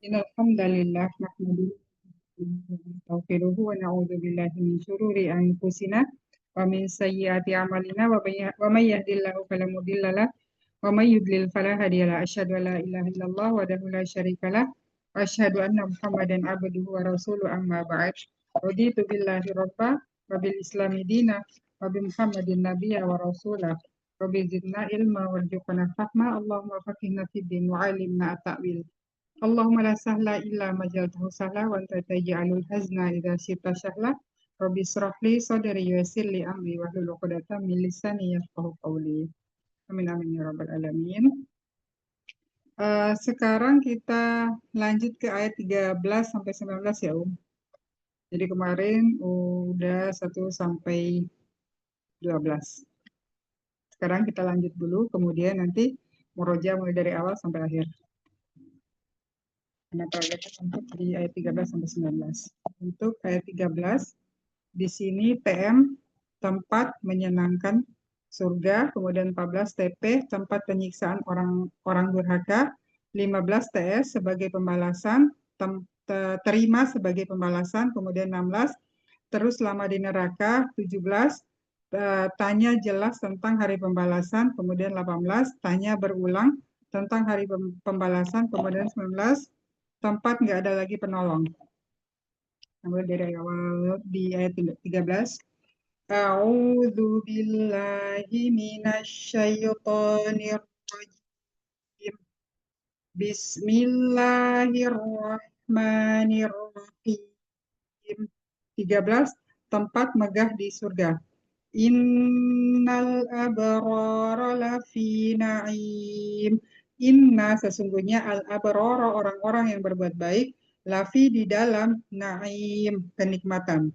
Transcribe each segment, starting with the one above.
Innal hamdalillah nahmaduhu wa nastaghfiruhu wa na'udzu billahi min shururi anfusina wa min sayyiati a'malina wa may yahdihillahu fala mudilla lahu wa may yudlil fala hadiya lahu. Asyhadu an la ilaha illallah wahdahu la syarika lah wa asyhadu anna Muhammadan abduhu wa rasuluhu amma ba'd. Raditu billahi rabba wa bil islami dina wa bi Muhammadin nabiyya wa rasulah. Rabbi zidna ilma warzuqna fahma. Allahumma faqihna fid din wa 'allimna at-ta'wil. Allahumma la sahla illa ma jaltahu sahla wa anta taj'alul hazna idza syi'ta sahla. Rabbi israh li sadri wa yassir li amri wahlul 'uqdatam min lisani yafqahu qawli. Amin amin ya rabbal alamin. Sekarang kita lanjut ke ayat 13 sampai 19 ya, Jadi kemarin udah 1 sampai 12. Sekarang kita lanjut dulu, kemudian nanti murojaah mulai dari awal sampai akhir. Karena targetnya untuk di ayat 13 sampai 19. Untuk ayat 13, di sini TM tempat menyenangkan surga, kemudian 14 TP tempat penyiksaan orang durhaka, 15 TS sebagai pembalasan, terima sebagai pembalasan, kemudian 16 terus lama di neraka, 17 tanya jelas tentang hari pembalasan, kemudian 18 tanya berulang tentang hari pembalasan, kemudian 19 tempat nggak ada lagi penolong. Mulai dari awal di ayat 13. A'udzu billahi minasyaitonir rajim. Bismillahirrahmanirrahim. 13. Tempat megah di surga. Innal abrara lafi na'im. Inna sesungguhnya al-abrara orang-orang yang berbuat baik, lafi di dalam na'im kenikmatan.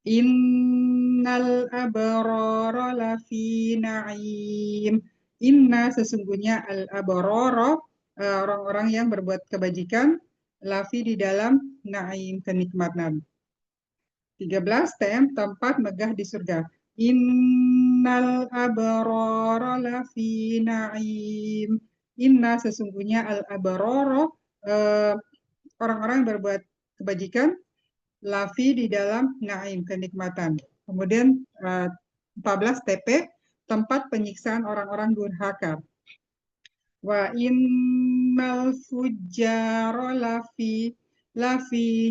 Innal abrara lafi na'im. Inna sesungguhnya al-abrara orang-orang yang berbuat kebajikan, lafi di dalam na'im kenikmatan. 13 tempat megah di surga. Innal abrara lafi na'im. Inna sesungguhnya al-abrara orang-orang yang berbuat kebajikan, lafi di dalam na'im kenikmatan. Kemudian 14 TP tempat penyiksaan orang-orang durhaka. Wa innal fujjara lafi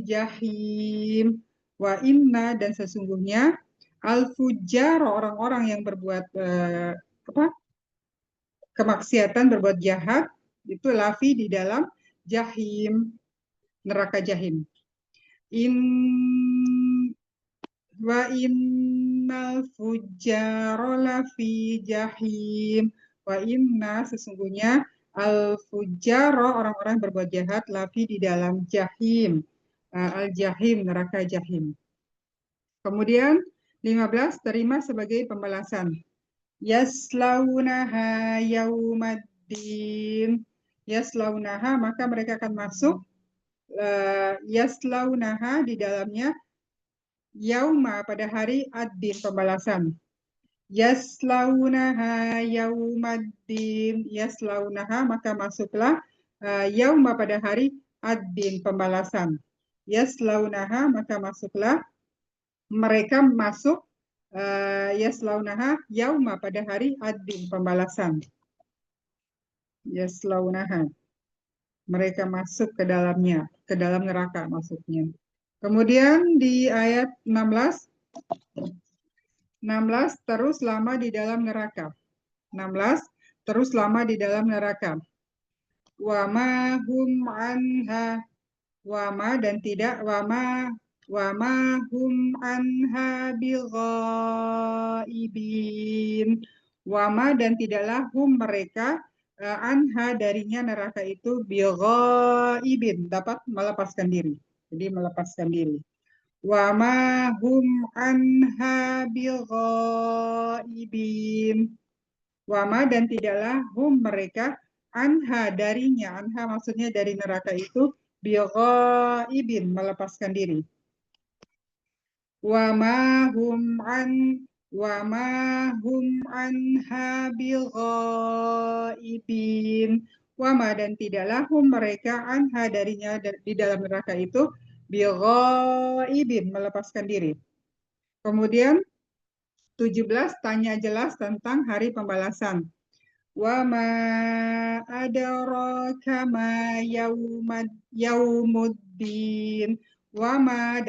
jahim. Wa inna dan sesungguhnya al-fujjar orang-orang yang berbuat kemaksiatan, berbuat jahat, itu lafi di dalam jahim, neraka jahim. Wa innal fujjara lafi jahim. Wa inna sesungguhnya al-fujjara orang-orang yang berbuat jahat, lafi di dalam jahim. Al-jahim, neraka jahim. Kemudian 15 terima sebagai pembalasan. Yaslaunaha yaumaddin. Yaslaunaha maka mereka akan masuk. Yaslaunaha di dalamnya yauma pada hari ad-din pembalasan. Yaslaunaha yaumaddin. Yaslaunaha maka masuklah yauma pada hari ad-din pembalasan. Yaslaunaha maka masuklah mereka masuk yaslaunaha yauma pada hari ad-din pembalasan. Yaslaunaha mereka masuk ke dalamnya, ke dalam neraka maksudnya. Kemudian di ayat 16 terus lama di dalam neraka. 16 terus lama di dalam neraka. Wa ma hum anha, wa ma dan tidak, wa ma hum anha bighaibin. Wa ma dan tidaklah hum mereka anha darinya neraka itu bighaibin, dapat melepaskan diri. Jadi melepaskan diri. Wa ma hum anha bighaibin. Wa ma dan tidaklah hum mereka anha darinya, anha maksudnya dari neraka itu bighaibin, melepaskan diri. Wa ma hum anha bighaibin. wama dan tidaklah hum mereka anha darinya di dalam neraka itu bighaibin melepaskan diri. Kemudian 17 tanya jelas tentang hari pembalasan. Wa ma adraka ma yaumuddin. Wa ma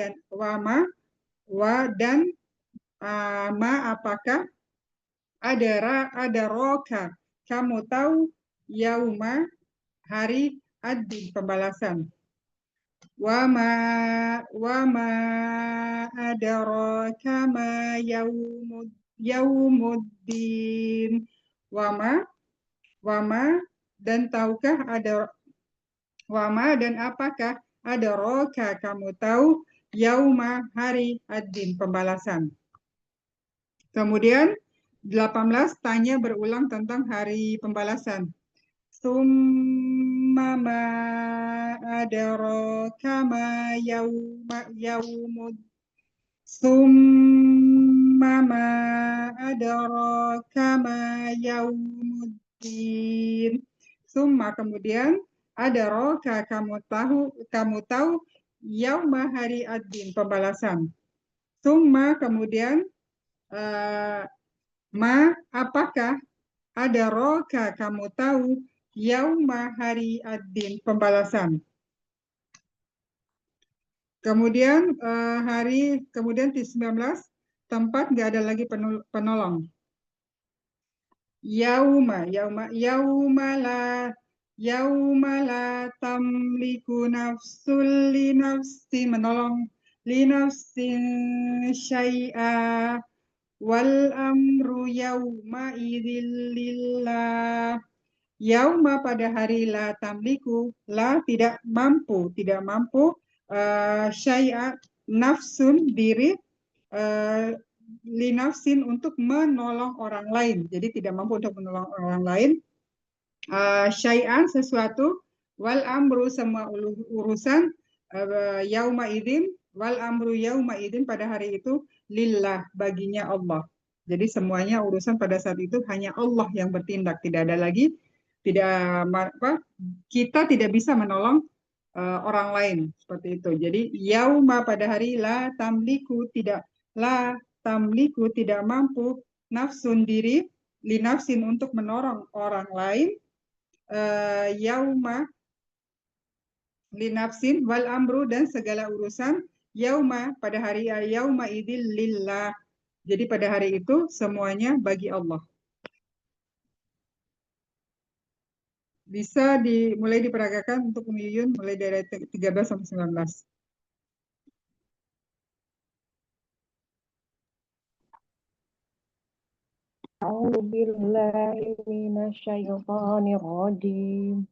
dan apakah ada roka kamu tahu yauma hari ad-din pembalasan. Wa ma adraka ma yaumuddin. Wama wama dan tahukah ada wama dan apakah ada roka kamu tahu yauma hari ad-din pembalasan. Kemudian 18 tanya berulang tentang hari pembalasan. Summa ma adraka ma yaumud Summa ma adraka ma yaumuddin. Summa kemudian adraka kamu tahu yauma hari ad-din pembalasan. Summa kemudian ma apakah ada roka kamu tahu yauma hari ad-din pembalasan. Kemudian 19 tempat nggak ada lagi penolong. Yauma la tamliku nafsul li nafsi menolong li nafsin syai'a wal amru yauma idzil lillah. Yauma pada hari la tamliku la tidak mampu syai'a nafsun diri linafsin untuk menolong orang lain. Jadi tidak mampu untuk menolong orang lain. Syai'an sesuatu wal amru semua urusan yauma idin wal amru yauma idin pada hari itu lillah baginya Allah. Jadi semuanya urusan pada saat itu hanya Allah yang bertindak, tidak ada lagi kita tidak bisa menolong orang lain seperti itu. Jadi yauma pada hari la tamliku tidak mampu nafsun diri linafsin untuk menolong orang lain yauma linafsin wal amru dan segala urusan yauma pada hari yauma idil lillah. Jadi pada hari itu semuanya bagi Allah. Bisa mulai diperagakan untuk Umiyun mulai dari 13 sampai 19. A'udzu billahi minasyaitonir rajim.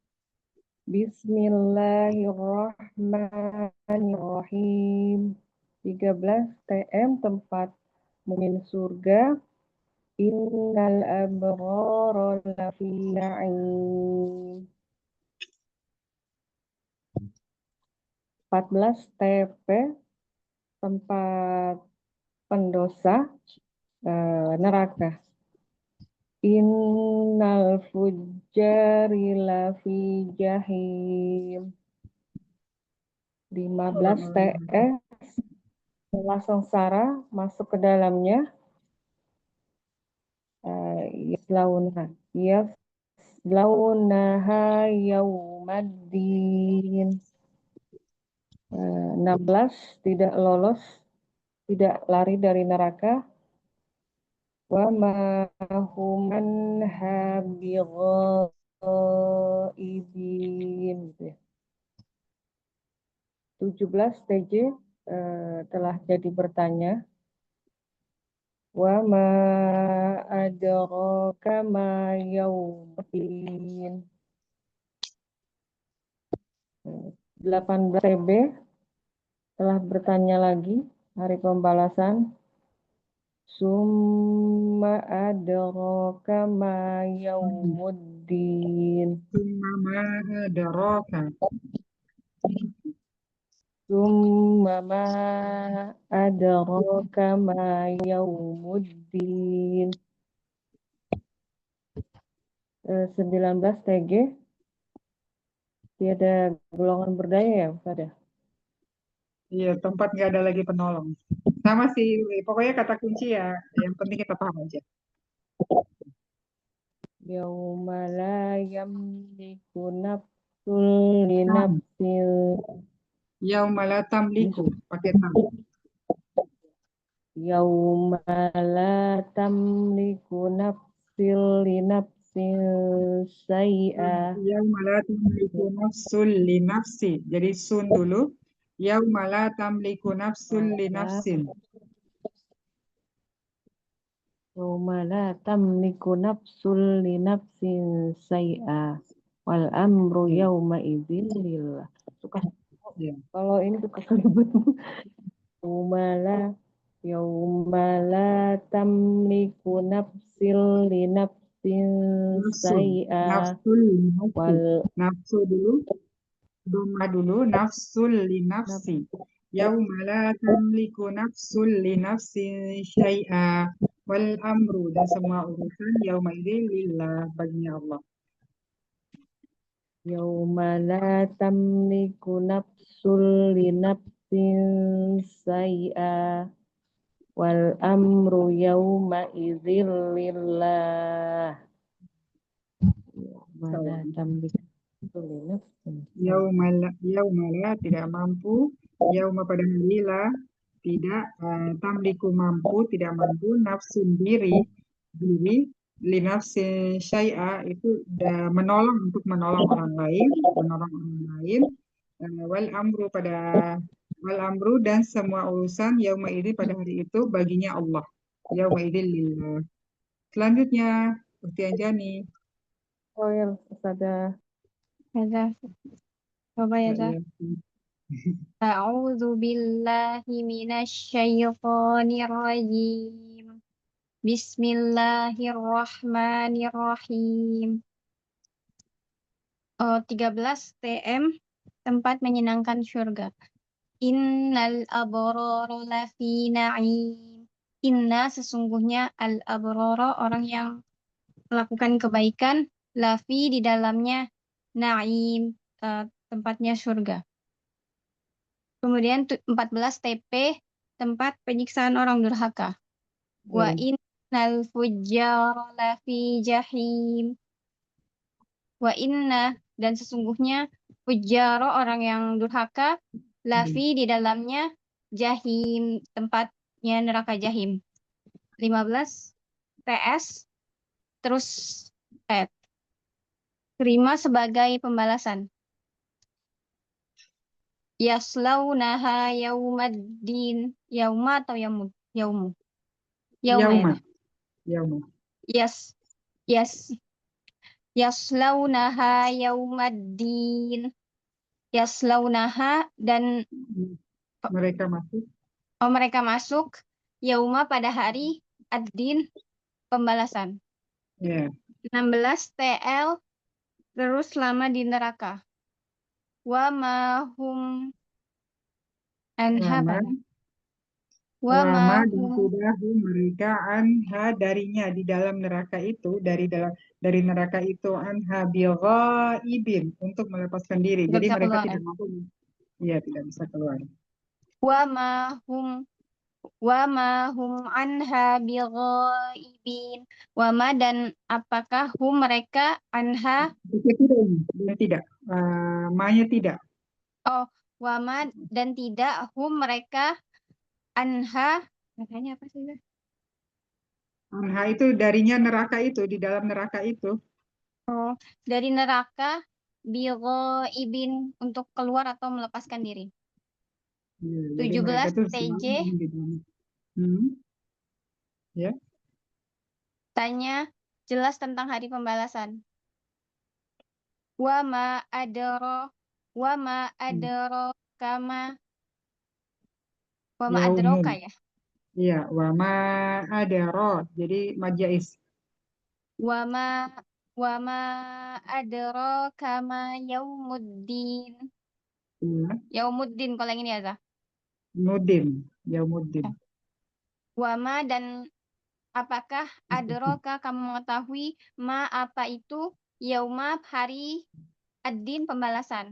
Bismillahirrahmanirrahim. 13 TM tempat mungkin surga. Innal abrara lafi na'im. 14 TP tempat pendosa neraka. Innal fujjari lafi jahim. 15 TS setelah sengsara masuk ke dalamnya yaslaunaha yaumaddin. 16 tidak lolos, tidak lari dari neraka. Wa ma hum anha bighaibin. 17 TJ telah jadi bertanya. Wa ma adraka ma yaumuddin. 18 TB telah bertanya lagi hari pembalasan. Summa adraka ma yaumuddin. Summa ma adraka. Summa ma adraka ma yaumuddin. 19 TG tiada golongan berdaya ya Ustaz ya? Iya, tempat nggak ada lagi penolong. Sama sih, pokoknya kata kunci ya, yang penting kita paham aja. Yauma la yamliku nafsul li Tam, nafsil yaumala tamliku, pakai tam. Yauma la tamliku nafsil li nafsil syai'a. Yaumala tamliku nafsul li nafsi. Jadi sun dulu. Yaumala tamliku nafsul li Yauma nafsin. yauma la tamliku nafsul li nafsin syai'a. Wal amru Ya, yauma idzin lillah. Suka ya. kalau ini suka kelibet. Yaumala yaumala tamliku nafsil li nafsin Nafsun. syai'a. Nafsul li nafsi. Wal Nafsu dulu. Doma dulu. Nafsul li naf- nafsi. Yaumala tamliku nafsul li nafsi syai'a. Wal amru. Dan semua urusan yauma idin lillah. Baginya Allah. yauma la tamliku nafsul li nafsin syai'a. Wal amru yauma idzin lillah. Yauma la Salam. tamliku nafsul li nafsin syai'a. Yaumala tidak mampu. Yauma pada hari la tidak tamliku mampu, tidak mampu nafsu diri linafsi syai'a itu menolong untuk menolong orang lain, menolong orang lain. Wal amru pada wal amru dan semua urusan yauma ini pada hari itu baginya Allah. Yauma idin lillah. Selanjutnya, Ukti Anjani. Oh ya, Ustazah. Ya, coba ya, Mbak Zah. Yasmin. A'udzu billahi minasyaitonir rajim. Bismillahirrahmanirrahim. 13 TM, tempat menyenangkan surga. Innal abrara lafi na'im. Inna sesungguhnya al abrara orang yang melakukan kebaikan, lafi di dalamnya na'im, tempatnya surga. Kemudian 14 TP, tempat penyiksaan orang durhaka. Wa Ya, innal fujjara lafi jahim. Wa inna, dan sesungguhnya fujjara orang yang durhaka, lafi di dalamnya jahim, tempatnya neraka jahim. 15 TS, terus terima sebagai pembalasan. Yaslaunaha yaumaddin. Yauma atau yaumu? Yaumu. Yauma ya, yauma, Zah? yauma. Yes. Yes. Yaslaunaha yaumaddin. Yaslaunaha dan Mereka masuk. mereka masuk yauma pada hari ad-din, pembalasan. Ya, 16 TL, terus lama di neraka. Wa ma hum anha lama. pada. Wa ma Wama dan hum sudahu mereka anha darinya di dalam neraka itu dari neraka itu anha ibin untuk melepaskan diri. tidak Jadi bisa mereka keluar ya. tidak mampu, iya tidak bisa keluar. Wa ma hum wa ma hum anha bighaibin. Wa ma dan apakah hum mereka anha, Itu tidak, dan tidak, manya tidak. oh, wa ma dan tidak hum mereka anha, makanya apa sih, Zah? Anha itu darinya neraka itu di dalam neraka itu. Oh, dari neraka bighaibin, untuk keluar atau melepaskan diri. Iya, jadi mereka 17 tuh TJ, selalu di dalam. Hmm, ya, tanya jelas tentang hari pembalasan. Wa ma adro wa ma hmm. adro kama wa ma Yaumun. adroka ya. Iya, wama ada roh. Jadi majais. Wama wama adraka ma yaumuddin. Iya, Yaumuddin kalau yang ini ya, Zah. Nudin, Yaumuddin. Ya. Wama dan apakah adraka kamu mengetahui ma apa itu yauma hari ad-din pembalasan.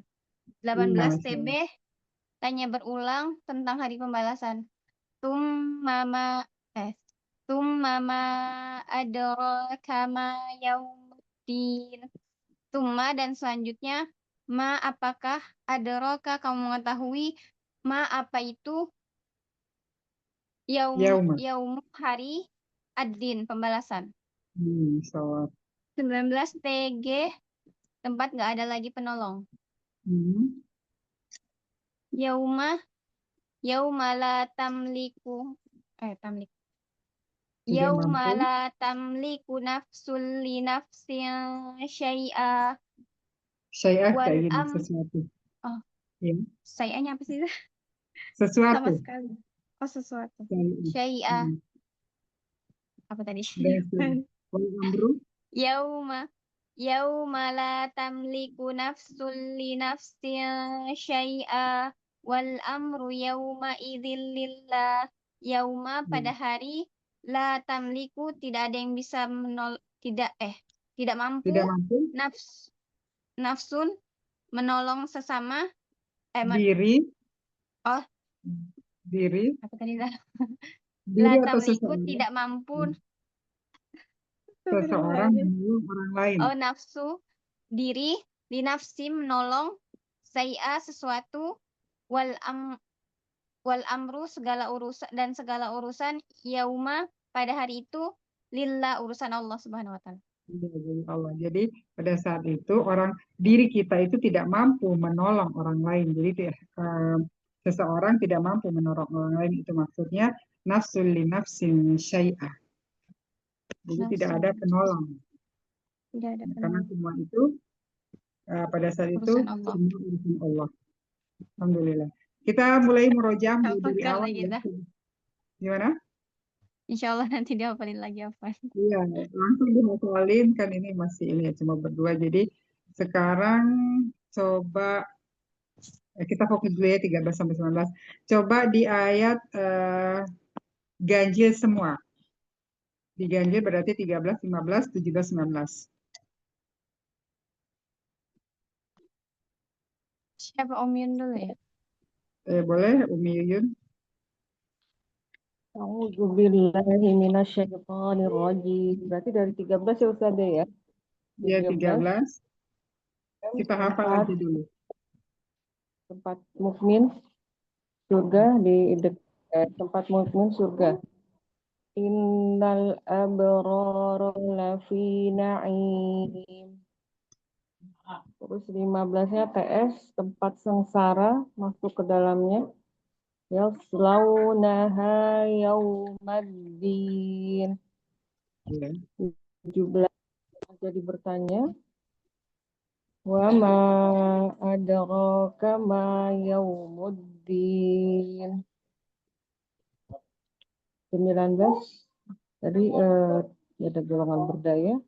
Iya, 18 Masya TB Allah. tanya berulang tentang hari pembalasan. Tummama Tummama adraka ma yaumuddin. Tumma dan selanjutnya ma apakah adraka kamu mengetahui ma apa itu Yauma. yaum hari ad-din pembalasan. Sholat. 19 TG tempat nggak ada lagi penolong. Hmm. Yauma yauma la tamliku tamlik Tidak yauma mampu. la tamliku nafsul li nafsin syai'a Syai'ah wal kayak gini, am sesuatu. oh Ya, syai'anya apa sih? Sama sesuatu. sekali. Oh sesuatu. Syai'ah. Syai'a Hmm. apa tadi? Dan wal amru. Yauma yauma la tamliku nafsul li nafsin syai'a wal amru yauma idzil lillah. Yauma pada Ya. hari la tamliku tidak ada yang bisa tidak mampu Tidak mampu. nafs nafsun menolong sesama men- Diri. oh Diri. apa tadi dah? La Diri atau tamliku seseorang. tidak mampu. Seseorang Astagfirullahaladzim. menolong orang lain. Oh nafsu diri dinafsi menolong saya sesuatu wal am wal amru segala urusan yauma pada hari itu lillah urusan Allah Subhanahu wa taala. Ya, dari Allah. Jadi pada saat itu diri kita itu tidak mampu menolong orang lain. Jadi seseorang tidak mampu menolong orang lain, itu maksudnya nafsul li nafsin syai'ah. Jadi tidak ada Nafsu penolong. tidak ada Karena penolong semua itu pada saat itu urusan Allah. semua urusan Allah. Alhamdulillah. Kita mulai merojam dari Hafalkan awal lagi ya. dah. Gimana? Insya Allah nanti dihafalin lagi apa. Iya, langsung dihafalin kan ini masih ini ya, cuma berdua. Jadi sekarang coba kita fokus dulu ya 13 sampai 19. Coba di ayat ganjil semua. Di ganjil berarti 13, 15, 17, 19. Siapa Om Yun dulu ya? Boleh Umi Yuyun? A'udzubillahi minasyaitonirrajim. Berarti dari 13 ya Ustaz ya? Ya 13 13. Kita hafal tempat aja dulu. tempat mukmin surga tempat mukmin surga. Innal abrara lafi na'im. Terus 15-nya TS tempat sengsara masuk ke dalamnya. Yaslaunaha yaumaddin. Ya. 17 jadi bertanya. Wa ma adraka ma yaumuddin. 19 tadi ada golongan berdaya.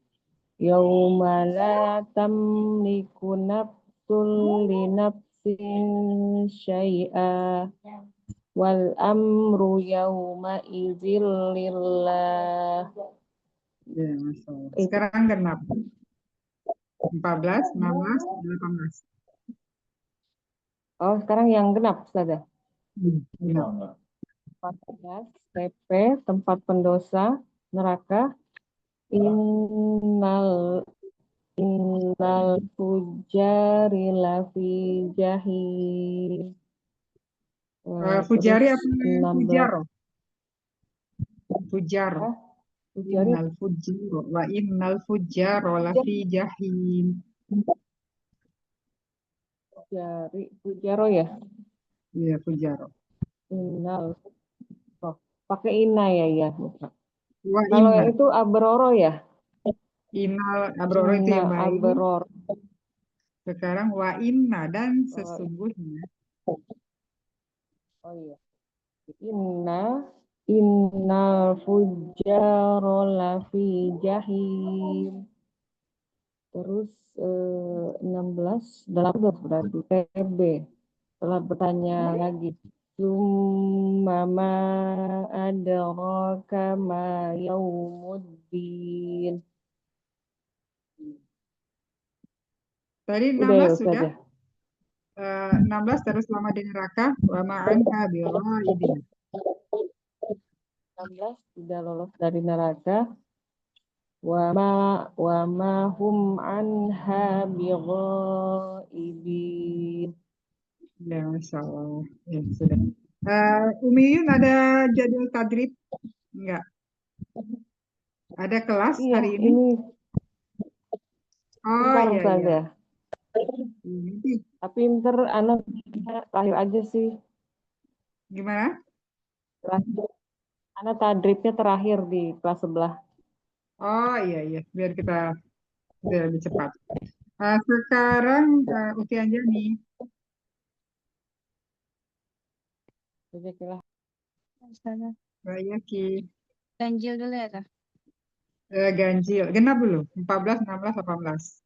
Yauma la tamliku nafsun li nafsin syai'a wal amru yauma idzil lillah. Ya, Masya Allah. Itu. Sekarang genap. 14, 16, 18. Oh, sekarang yang genap saja. Genap. 14 TP tempat pendosa neraka. Innal fujari lafi jahim. Fujari Terus apa 16 Fujaro? Fujaro. fujari Innal fujaro. Wa innal fujaro lafi jahim. fujaro ya. Iya, fujaro. Innal oh, pakai inna ya. Wa Kalau inna. yang itu abroro ya. Innal abroro itu Inna yang baik. abror. Sekarang wa inna dan Oh, sesungguhnya. oh iya. Innal fujaro lafi jahim. Terus 16, 18 berarti TB. Setelah bertanya lagi. Summa adraka ma yaumuddin. Tadi Udah ya 16 sudah. Ustazah. 16 terus lama di neraka. Wa ma'anha bighaibin. 16 sudah lolos dari neraka. Wa ma hum anha bighaibin. Ya, Masya Allah. Ya, sudah. Umi Yun ada jadwal tadrib? Enggak. Ada kelas Iya, hari ini? ini Oh, bentar iya, iya. Ustazah. Nanti Tapi ntar anak terakhir aja sih. gimana? Terakhir. Anak tadribnya terakhir di kelas sebelah. Oh, iya, iya. Biar kita lebih cepat. Sekarang Uti Anjani. Jazakallah. Ustazah. Bayaki. Ganjil dulu ya, Teh. Ganjil. Genap dulu. 14, 16, 18.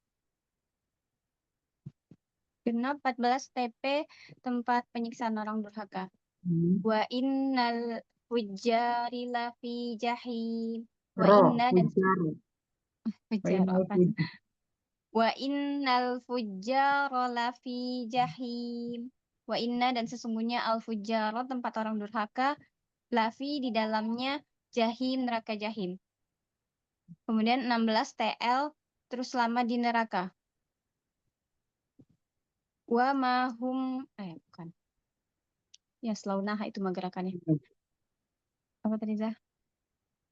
Genap 14 TP tempat penyiksaan orang durhaka. Hmm. Wa innal fujjari lafi jahim. Wa Ro, inna dan Fujar. fujjar Fainal apa? Fujar. Wa innal fujjara lafi jahim. Wa inna dan sesungguhnya al fujjara tempat orang durhaka lafi di dalamnya jahim neraka jahim. Kemudian 16 TL terus lama di neraka. Wa mahum bukan. Ya selaunaha itu mah gerakannya. Apa tadi Zah?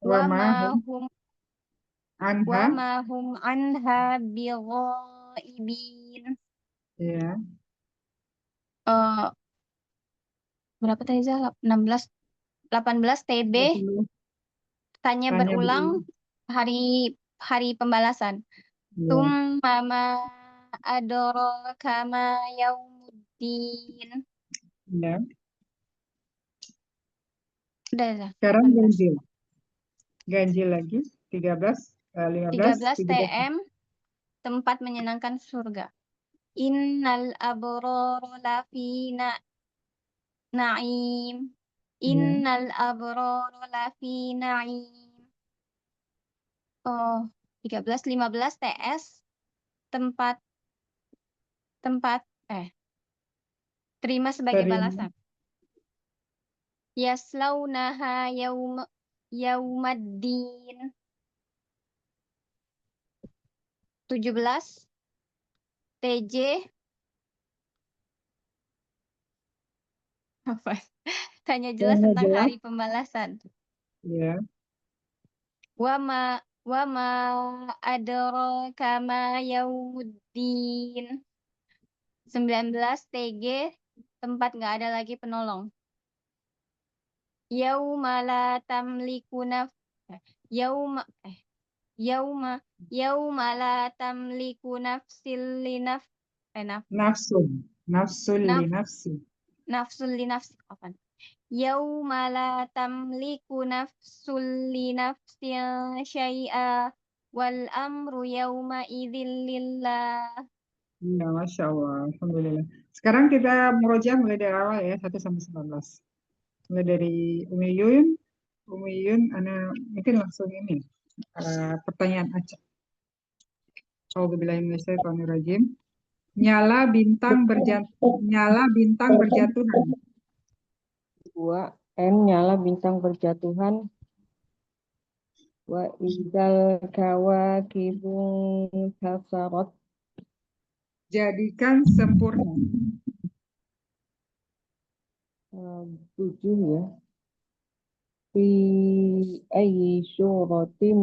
Wa Wa mahum mahum anha. wa mahum anha bighaibin. Ya. Eh berapa tadi Zah? 16 18 TB tanya Tanya berulang berulang. hari hari pembalasan. Ya. Tummama adraka ma yaumuddin. Ya. Udah, Zah, Sekarang 18. ganjil. Ganjil lagi. 13, 15, 13 17. TM tempat menyenangkan surga. Innal abrara lafi na'im. Ya. Innal abrara lafi na'im. Oh, 13 15 TS tempat tempat terima sebagai Terima. balasan. Yaslaunaha yaumaddin. 17 TJ apa? Tanya jelas Tanya tentang jelas. hari pembalasan. Ya. Wa ma adraka ma yaumuddin. 19 TG tempat nggak ada lagi penolong. Yauma la tamliku yauma yauma yauma la tamliku nafsil li Nafsun. Nafsun li naf nafsi. nafsul li nafsi apa? Yauma la tamliku nafsul li nafsin syai'a wal amru yauma idzil lillah. Ya, Masya Allah. Alhamdulillah. Sekarang kita murojaah mulai dari awal ya. 1 sampai 19. Mulai dari Umi Yun. Umi Yun, mungkin langsung ini. Pertanyaan acak. Auzubillahiminasyaitonirrajim. Nyala bintang berjatuhan. 2. N nyala bintang berjatuhan. Wa idzal kawakibun kasarat. Jadikan sempurna. 7 ya. Fi ayyi syuratin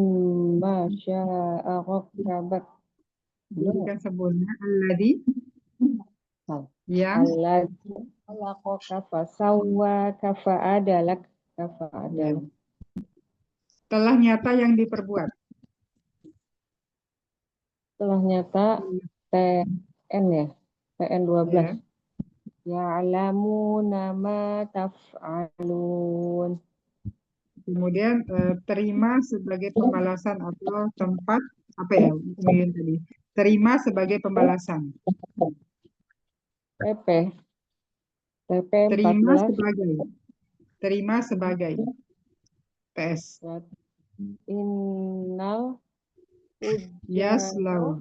ma sya'a rakkabat. Jadikan sempurna. Alladzi yang Alladzi khalaqaka fasawwaka fa'adalak ya, fa'adalak. telah nyata yang diperbuat. Telah nyata TN ya. TN 12. Ya. Ya'lamuna ma taf'alun. Kemudian terima sebagai pembalasan atau tempat apa ya Umi Yun tadi? Terima sebagai pembalasan. TP Terima 14. sebagai. Terima sebagai. PS. Innal ujjaro Yaslau.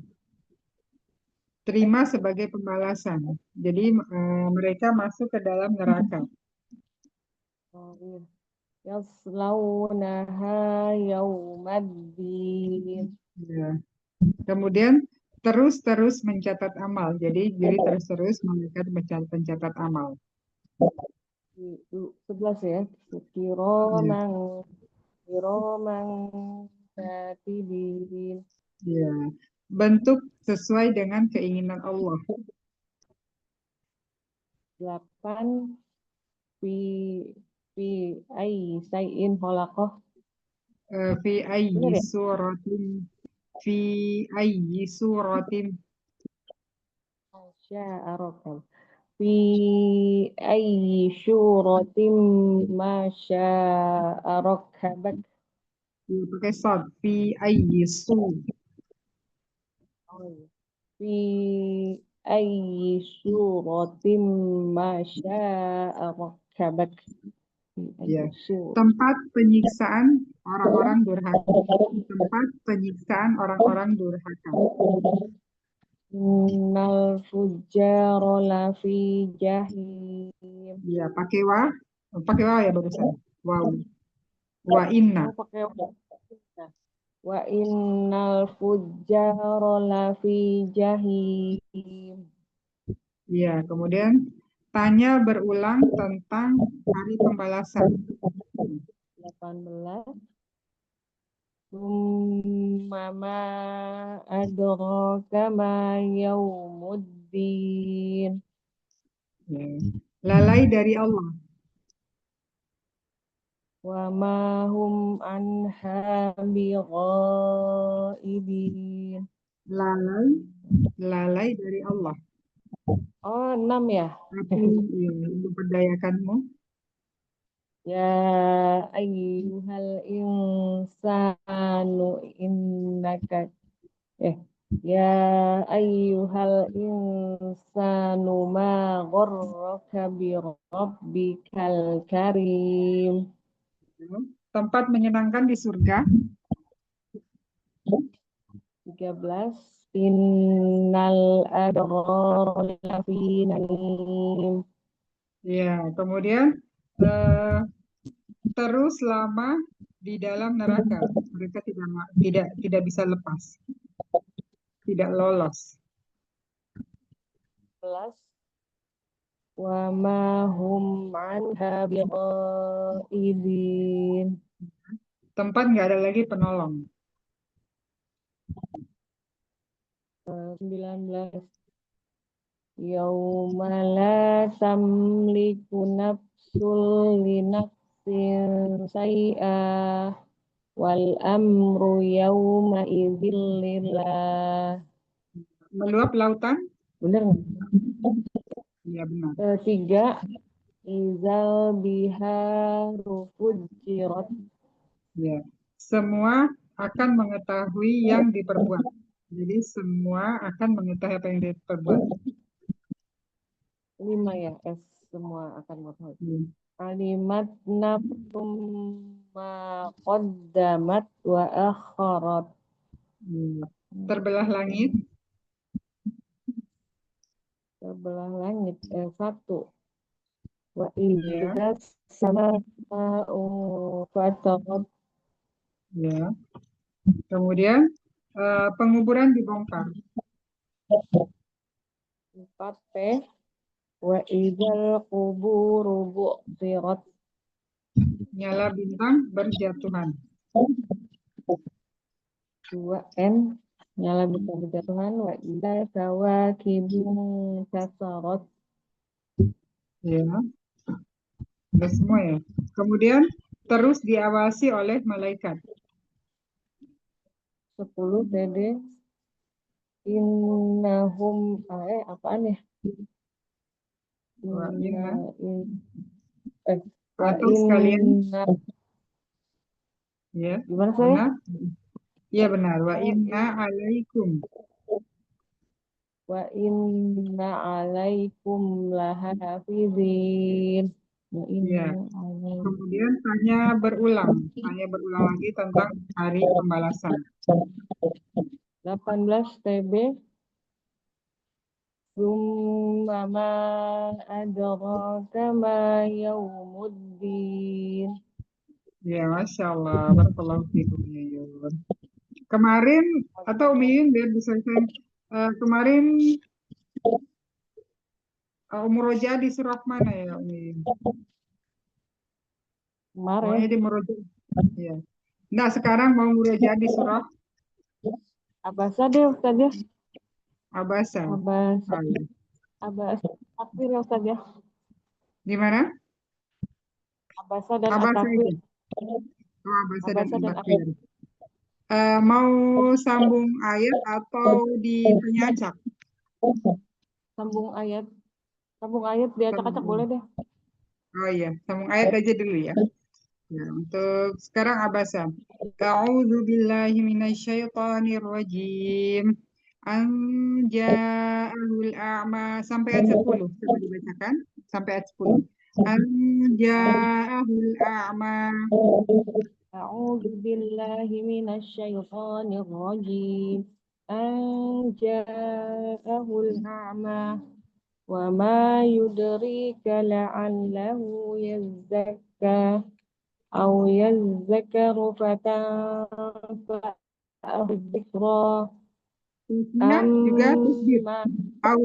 terima sebagai pembalasan. Jadi mereka masuk ke dalam neraka. Oh, iya. Yaslaunaha yaumaddin. Ya. Kemudian terus-terus mencatat amal. Jadi terus-terus malaikat pencatat amal. 11 ya. Ya. Kiroman katibin. Ya. Bentuk sesuai dengan keinginan Allah. 8 fi fi ai sayin khalaqah. Fi ayyi Benar ya? suratin fi ayyi suratin Masya'arakam. Fi ayyi syuratin masya'arakabak. ya, pakai sad fi ayyi su Oh, iya. Fi ayyi syuratin masya'arakabak. Fi ya. ayyi syur. Tempat penyiksaan orang-orang durhaka. Tempat penyiksaan orang-orang durhaka. Innal fujjara lafi jahim. Ya, pakai wa ya barusan. Wow. Wa inna. Oh, pakai wa innal fujjara lafi jahim. Ya, kemudian tanya berulang tentang hari pembalasan. 18. Mama adraka ma yaumuddin. Ya. Lalai dari Allah. Wa ma hum anha bighaibin. Lalai dari Allah. Oh, 6 ya. Tapi ya, memperdayakanmu. Ya ayyuhal insanu innaka ya ayyuhal insanu ma gharraka bi rabbikal karim. Tempat menyenangkan di surga. 13. Innal abrara lafi naim. Ya, kemudian terus lama di dalam neraka. Mereka tidak bisa lepas. Tidak lolos. 11. Wa ma hum anha bighaibin. Tempat nggak ada lagi penolong. 19. Yauma la tamliku nafsul li nafsin say'a wal amru yauma idzil lillah. Meluap lautan? Bener nggak? Iya benar. 3. Izal biharu fujirat. Ya. Semua akan mengetahui yang diperbuat. Jadi semua akan mengetahui apa yang diperbuat. 5 ya, semua akan mengetahui. Hmm. Alimat nafsum ma qaddamat wa akharat. Terbelah langit. Terbelah langit. 1. Wa Ya. idza sama'u fatarat. Ya. Kemudian penguburan dibongkar. 4. Wa idzal quburu bu'thirat. Nyala bintang berjatuhan. 2. Nyala bintang berjatuhan. Wa idza kawakibun kasarat. Ya. Sudah semua ya. Kemudian terus diawasi oleh malaikat. 10. TD. Innahum apaan ya? Wa inna. Wa Atau sekalian. inna. Ya. Gimana saya? Benar? Ya benar. Wa inna alaikum. Wa inna alaikum lahafizin. Wa Ya. inna alaikum. Kemudian tanya berulang lagi tentang hari pembalasan. 18 TB. Tsumma ma adraka ma yaumuddin. Ya, Masya Allah. Barakallahu fikum ya Yun. Kemarin, atau Umi Yun biar bisa saya, kemarin murojaah di surah mana ya Umi Yun? Kemarin, Pokoknya di murojaah. Ya. Nah, sekarang mau murojaah di surah abasa deh Ustaz ya. Abasa. Abasa, Oh, iya. abasa. Takbir ya Ustaz ya. Gimana? Abasa dan Abasa at-takbir. itu. Oh, Abasa dan Abasa dan Takbir. at-takbir. Mau sambung ayat atau ditanya acak? Sambung ayat. Sambung ayat diacak-acak Sambung boleh ayat. deh. Oh iya, sambung ayat aja dulu ya. Ya, untuk sekarang Abasa. A'udzu billahi minasyaitonir rajim. An ja'ahul a'ma sampai ayat 10. Coba dibacakan sampai ayat 10. An ja'ahul a'ma. A'udzu billahi minasyaitonir rajim. An ja'ahul a'ma wa ma yudrika la'allahu yazzakka aw yazzakaru fatanfa'ahu dzikra. Nya juga tasdid. Amma Au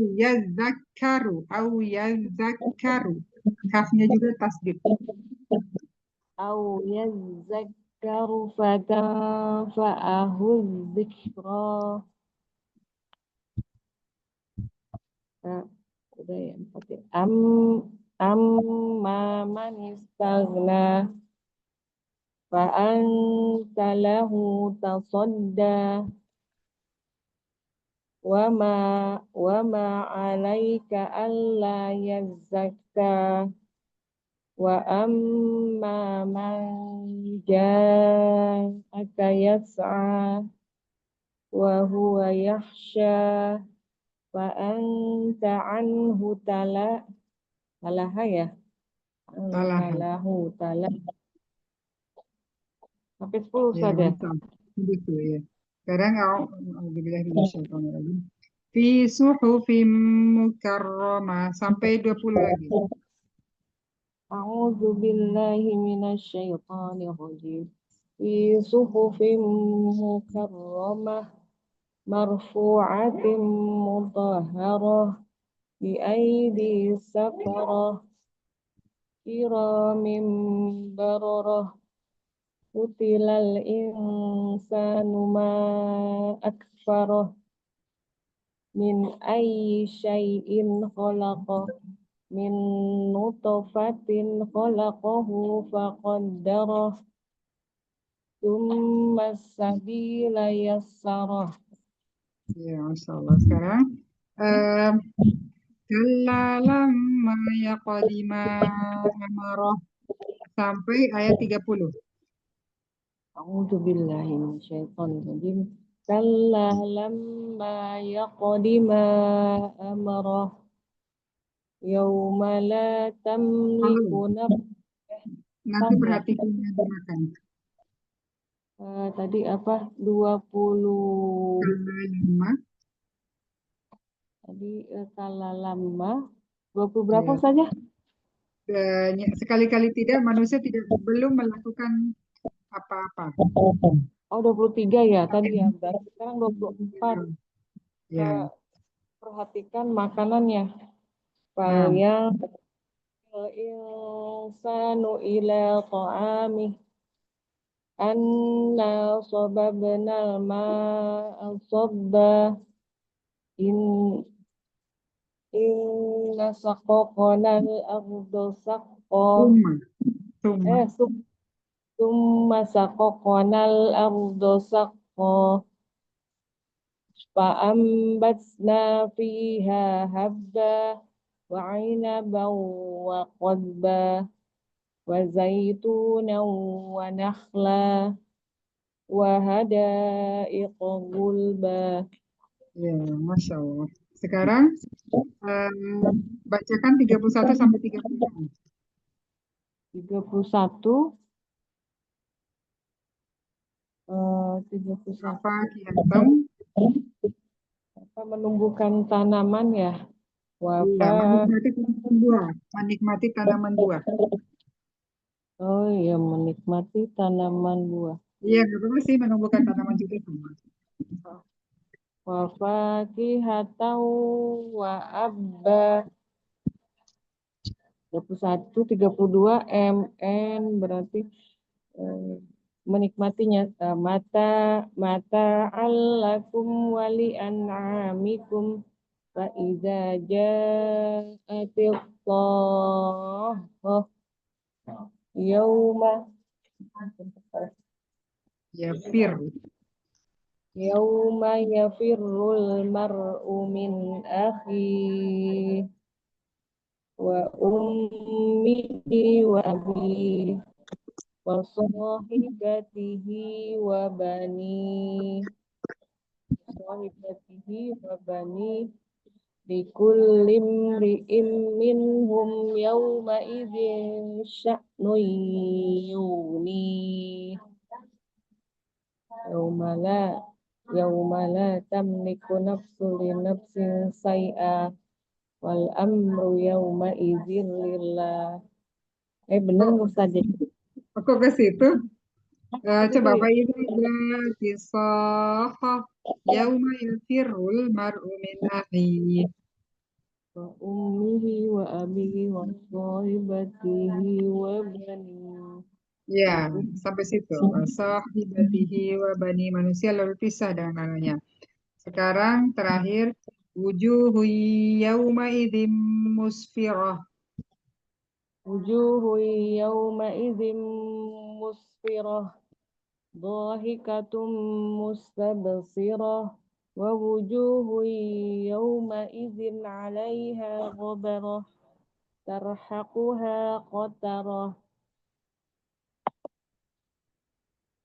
yazakkaru. Kafnya juga tasdid. aw yazzakaru fatanfa'ahu dzikra. Nah, udah ya empat ya. Amma man istaghna fa anta lahu tasadda wa ma 'alaika alla yazzakka wa amma man ja'aka yas'a wa huwa yakhsha fa anta anhu talaha ya Salah. anta lahu sampai 10 Ya, saja. bisa. Begitu ya. Sekarang auzubillahi minasyaitonirrajim. Fi suhufim mukarramah sampai 20 lagi. A'udzu billahi minasyaitonir rajim. Fi suhufim mukarramah marfu'atin mutahharah bi aidi safarah kiramin bararah qutilal insanu ma akfarah min ayyi syai'in khalaqah min nutfatin khalaqahu faqaddarah tsumma sabila yassarah. Ya, Masya Allah. Sekarang eh kalla lamma yaqdima amarah sampai ayat 30. A'udzu billahi minasyaitonir rajim. Kalla lamma yaqdi ma amarah yauma la tamliku Kalau nanti nafsan ya. perhatikan yang dimakan. Tadi apa? 20 Kalla lamma, tadi kala lama 20 berapa ya. saja? Sekali-kali tidak manusia tidak belum melakukan apa-apa. Oh 23 ya tadi ya. Berarti sekarang 24. Ya. Perhatikan makanannya. Nah, Falyang insanu ila ta'amih anna sababnal ma'a sabba in inna saqaqnal ardo saqqa summa, summa. eh summa saqaqnal ardo saqqa fa'ambatna fiha habba wa 'inaban wa qadba wa zaitunan wa nakhla wa hadaiqa gulba. Ya, Masya Allah. Sekarang bacakan 31 sampai 36. 31 31 Apa kiantum? apa menumbuhkan tanaman ya Iya, Wafa. menikmati tanaman buah. Menikmati tanaman buah. Oh iya, menikmati tanaman buah. Iya, nggak apa-apa sih menumbuhkan tanaman juga sama. Wafakihatan wa abba. 31, 32 MN berarti menikmatinya. Mata mata allakum wali an'amikum fa idza ja'atil oh yauma Ya, fir. yauma yafirrul mar'u min akhi wa ummihi wa abihi wa sahibatihi wa bani likulli imri'in minhum yawma idzin sya'nun yuni yawma la yawma la tamliku nafsun li nafsin say'a wal amru yawma idzin lillah. Bener Kok, nggak Ustaz? kok ke situ? Itu Coba ya. apa itu? Kisah. Yauma yafirul mar'u min akhihi. Wa ummihi wa abihi wa sahibatihi wa bani. Ya, sampai situ. Sahibatihi wa bani manusia lalu pisah dengan anaknya. Sekarang terakhir wujuhu yauma idzim musfirah. Wujuhu yawma idzin musfirah dhahikatum mustabsirah wa wujuhu yawma idzin 'alaiha ghabarah tarhaquha qatarah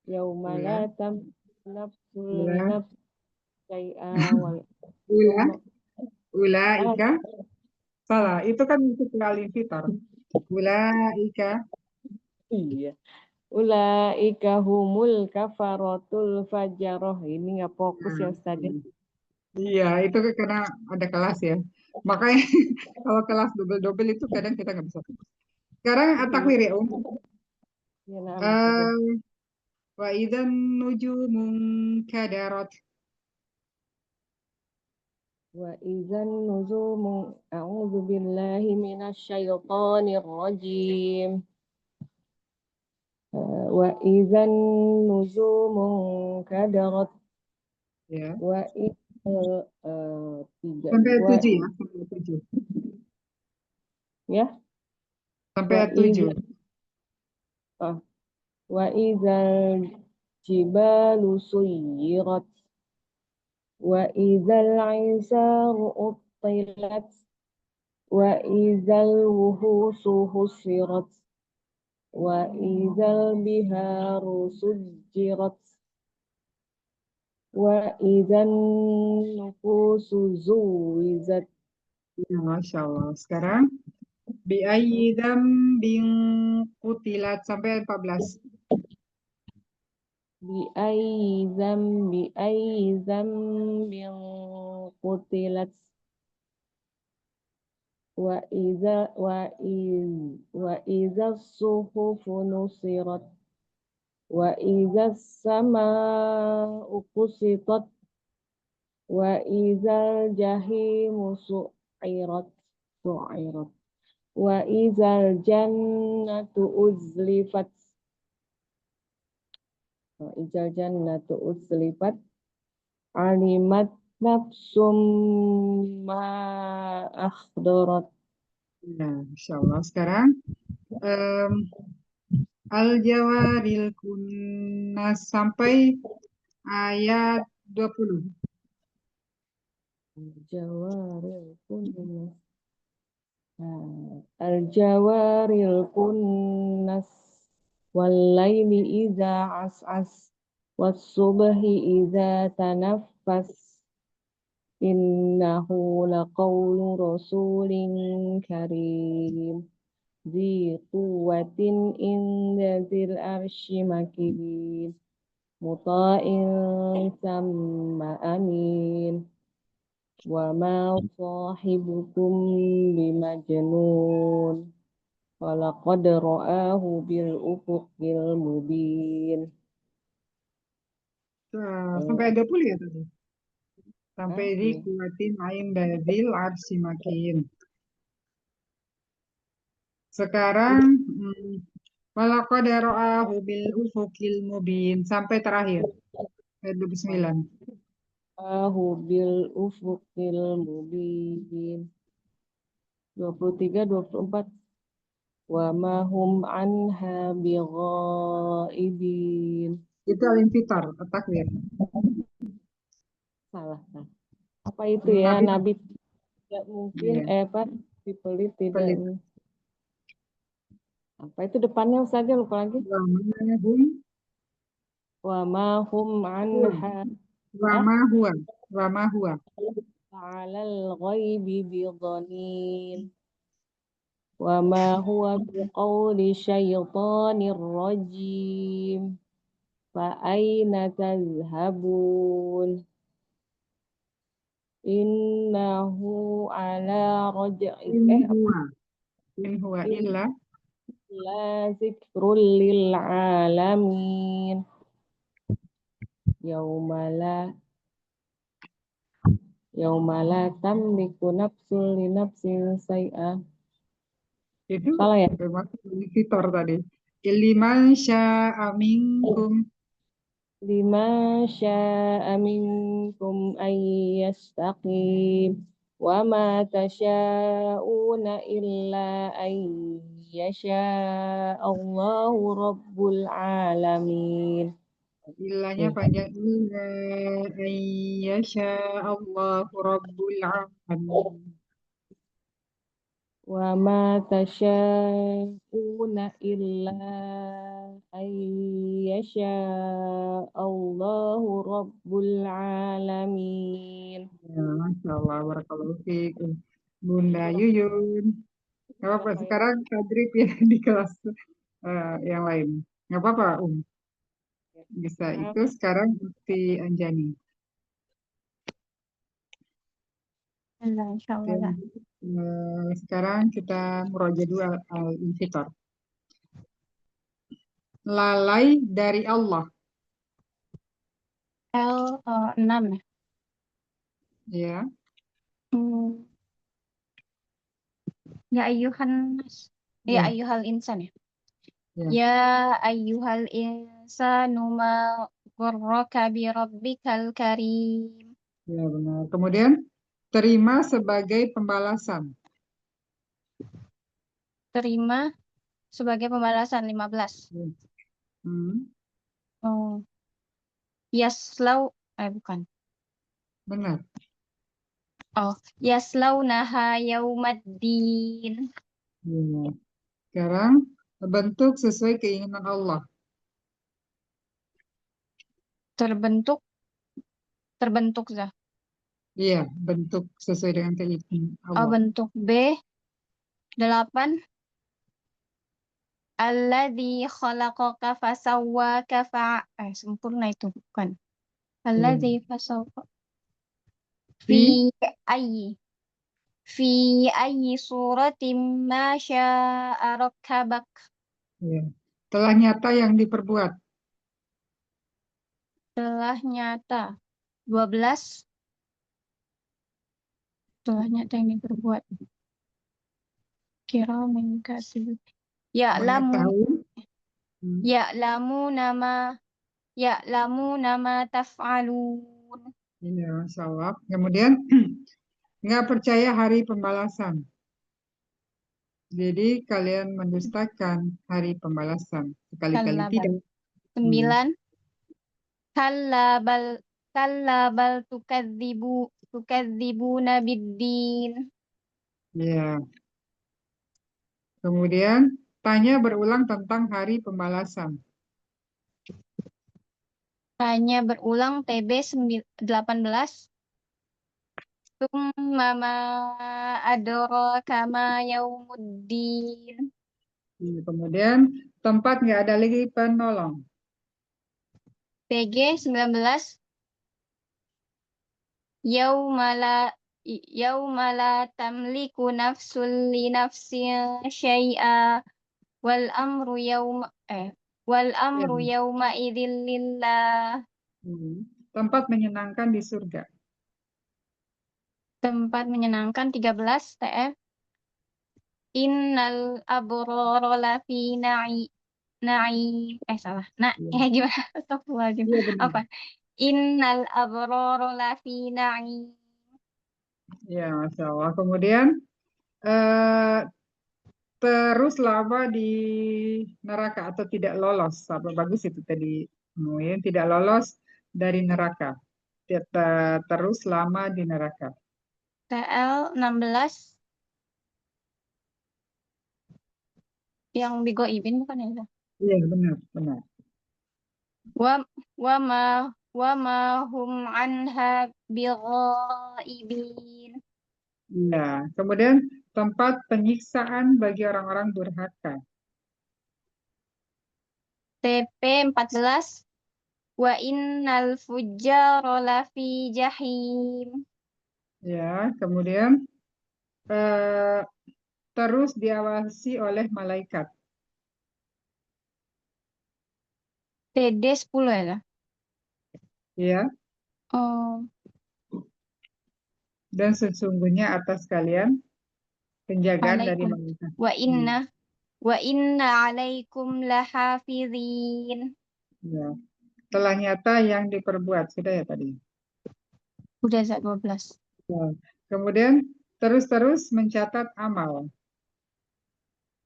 yawma la Ula, tamliku nafsun li ula, nafsin syai'a wal ula, yawma ulaika. Salah, itu kan untuk alim fitar. Ulaika. iya ulaika humul kafaratul fajarah. Ini nggak fokus ya Nah, Ustaz. iya, itu karena ada kelas ya. Makanya kalau kelas double-double itu kadang kita nggak bisa. Sekarang Iya, atakwir ya, ya nah maksudnya. Eh, wa idzan nujumun kadarat. Wa idzan nujumu a'udzu billahi minasy syaithanir rajim. Wa idzan nujumu kadarat Ya, wa idzal tiga sampai wa 7 ya, sampai 7. ya Sampai wa 7. idzal wa idzal jibalu suyirat wa idzal isaru uttilat wa idzal wuhusu husirat wa idzal biharu sujjirat wa idzan nufusu zuwizat Ya, Masya Allah. Sekarang bi ayyi dzambin qutilat sampai 14. bi ayyi zambin qutilat wa iza wa iza suhufu nusirat wa iza sama'u qusitat wa iza jahimu su'irat wa iza jannatu uzlifat wa iza jannatu uzlifat alimat nafsum ma akhdarat. Nah, Masya Allah. Sekarang em, Al-Jawaril Kunnas sampai ayat 20. Jawaril kunnas. Al-jawaril kunnas. Wallaili idza as'as. Wassubhi idza tanaffas. Innahu laqawlu rasulin karim. Zi quwwatin inda zil arsy makin. Muta'in sama amin. Wa ma sahibukum bimajnun. Walaqad ra'ahu bil ufuqil mubin. Sampai 20 ya tadi. Sampai di Iya. kuatin ain badil arsi makin. Sekarang walaqad ra'ahu bil ufuqil mubin sampai terakhir ayat 29. Ra'ahu bil ufuqil mubin. 23, 24. Wa ma hum anha bighaibin. Itu al-infitar, takwir. Salah. Apa itu ya? Nabi Nabi tidak mungkin, iya, si pelit tidak. pelit. Apa itu depannya saja lupa lagi. Wa ma hum Wa ma hum huwa. anha Wa ma huwa. Wa ma huwa. alal ghaibi bidhanin. Wa ma huwa biqauli syaitanir rajim. Fa aina tadhhabun? Innahu ala raj'i In huwa. In huwa illa illa zikrul lil alamin. Yaumala yaumala tamliku nafsul li nafsin say'a. itu Salah ya? termasuk infitar tadi. Liman sya'a minkum. Lima sya'a minkum ay yastaqim. Wa ma tasha'una illa ay yasha Allahu rabbul alamin. Illanya panjang illa ayyasha Allahu rabbul alamin. Wa ma tasha'una illa ay yasha Allahu rabbul alamin. Ya, Masya Allah, barakallahu fiik. Bunda Yuyun. Gak apa-apa, Apa ya? sekarang tadrib ya di kelas yang lain. Gak apa-apa, Bisa itu sekarang Bukti Anjani. Allah, insya Allah lah. Sekarang kita murojaah dua al-infitar. Lalai dari Allah. L 6 ya. Ya, Hmm. Ya ayyuhan nas. Ya ya, ayyuhal insan ya. ya, Ya ayyuhal insanu ma gharraka bi rabbikal karim. ya benar. Kemudian terima sebagai pembalasan. Terima sebagai pembalasan 15. Ya. Hmm, Oh, yaslau bukan. benar. Oh, yaslaunaha yaumaddin. Ya. Sekarang bentuk sesuai keinginan Allah. Terbentuk Zah. Iya, bentuk sesuai dengan keinginan Oh, Allah. bentuk B 8. Alladzi khalaqaka fasawwaka sempurna itu bukan. Ya. Alladzi fasawwa Fi, ayyi fi ayyi suratin ma syaa rakkabak. ya. Telah nyata yang diperbuat. Telah nyata 12. Telah nyata yang diperbuat. Kiramin katibin. Mengetahui. Hmm, Ya'lamu nama taf'alun. Iya, Masya Allah. Kemudian nggak percaya hari pembalasan. Jadi kalian mendustakan hari pembalasan. Sekali-kali Kalla bal. tidak. 9. Kalla bal tukadzibuna biddin. Ya. Kemudian tanya berulang tentang hari pembalasan. Tanya berulang TB 18. Tsumma ma adraka ma yaumuddin. Kemudian tempat nggak ada lagi penolong. PG 19. Yaumala yauma la tamliku nafsun li nafsin syai'a wal amru yauma wal Ya. amru yauma idzil lillah. Tempat menyenangkan di surga. Tempat menyenangkan 13 TF. Innal abrara lafi naim salah. Nah, Ya. gimana? Astagfirullahaladzim. Iya benar. Apa? Innal abrara lafi naim. Ya, Masya Allah. Kemudian eh, terus lama di neraka atau tidak lolos. Apa bagus itu tadi. Ya, tidak lolos dari neraka. Terus lama di neraka. TL 16 yang Bigo Ibin bukan ya? Iya, benar, benar. Wa wa ma wa ma hum anha bighaibin. Iya. Kemudian tempat penyiksaan bagi orang-orang durhaka. TP 14 wa innal fujjara lafi jahim. Ya, kemudian eh, terus diawasi oleh malaikat. TD 10 ya? Ya, Oh, dan sesungguhnya atas kalian penjagaan dari alaikum. malaikat. Wa Hmm, inna wa inna alaikum lahafizin. ya. Telah nyata yang diperbuat. Sudah ya tadi. Udah za 12. Ya. Kemudian terus-terus mencatat amal.